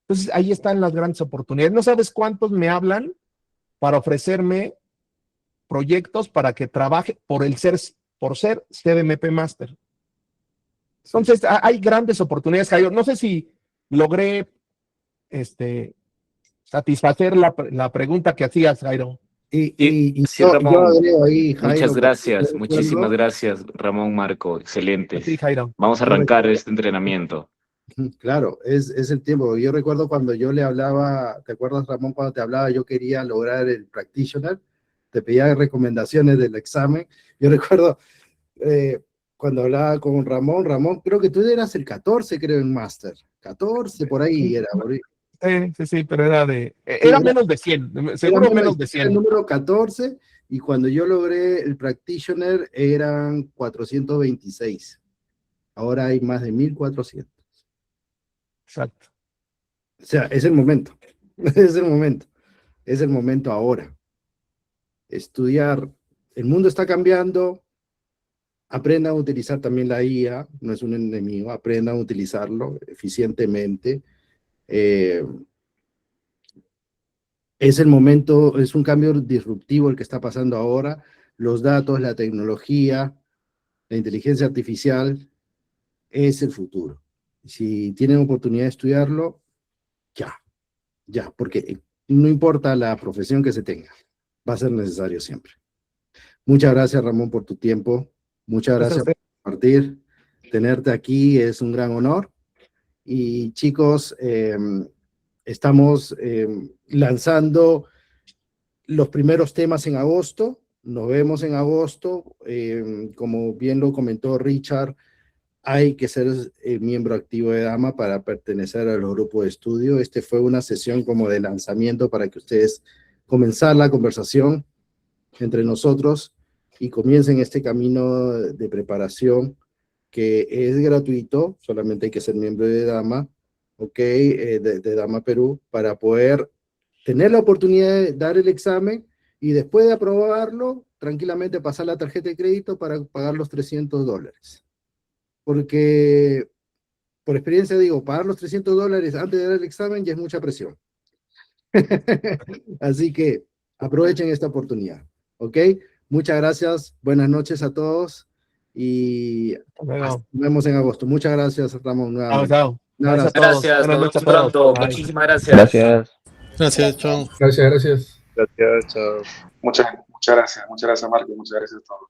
Entonces, ahí están las grandes oportunidades. No sabes cuántos me hablan para ofrecerme proyectos para que trabaje por ser CDMP Master. Entonces, hay grandes oportunidades, Jairo. No sé si logré satisfacer la pregunta que hacías, Jairo. Y Sí, yo Ramón, agrego ahí, Jairo, muchas porque gracias, yo muchísimas recuerdo, gracias, Ramón, Marco, excelentes. Sí, Jairo. Vamos a yo arrancar recuerdo- este entrenamiento. Claro, es el tiempo. Yo recuerdo cuando yo le hablaba, ¿te acuerdas, Ramón, cuando te hablaba? Yo quería lograr el practitioner, te pedía recomendaciones del examen. Yo recuerdo cuando hablaba con Ramón, creo que tú eras el 14, creo, en Master. 14, por ahí era. Sí, pero era Sí, menos de 100, era seguro menos de el 100. número 14, y cuando yo logré el practitioner eran 426. Ahora hay más de 1400. Exacto. O sea, es el momento. Es el momento. Es el momento ahora. Estudiar. El mundo está cambiando. Aprendan a utilizar también la IA. No es un enemigo. Aprendan a utilizarlo eficientemente. Es el momento, es un cambio disruptivo el que está pasando ahora. Los datos, la tecnología, la inteligencia artificial es el futuro. Si tienen oportunidad de estudiarlo, ya, porque no importa la profesión que se tenga, va a ser necesario siempre. Muchas gracias, Ramón, por tu tiempo. Muchas gracias por compartir. Tenerte aquí es un gran honor. Y chicos, estamos lanzando los primeros temas en agosto. Nos vemos en agosto. Como bien lo comentó Richard, hay que ser miembro activo de Dama para pertenecer a los grupos de estudio. Fue una sesión como de lanzamiento para que ustedes comenzar la conversación entre nosotros y comiencen este camino de preparación que es gratuito. Solamente hay que ser miembro de Dama, ¿ok? De Dama Perú, para poder tener la oportunidad de dar el examen y después de aprobarlo, tranquilamente pasar la tarjeta de crédito para pagar los $300. Porque, por experiencia digo, pagar los $300 antes de dar el examen ya es mucha presión. Así que aprovechen esta oportunidad, ¿ok? Muchas gracias, buenas noches a todos y nos vemos en agosto. Muchas gracias, Ramón. Chao. Un abrazo. Gracias, nos vemos pronto. Muchísimas gracias. Gracias. Gracias, chao. Gracias. Gracias, chao. Muchas gracias, Marco, muchas gracias a todos.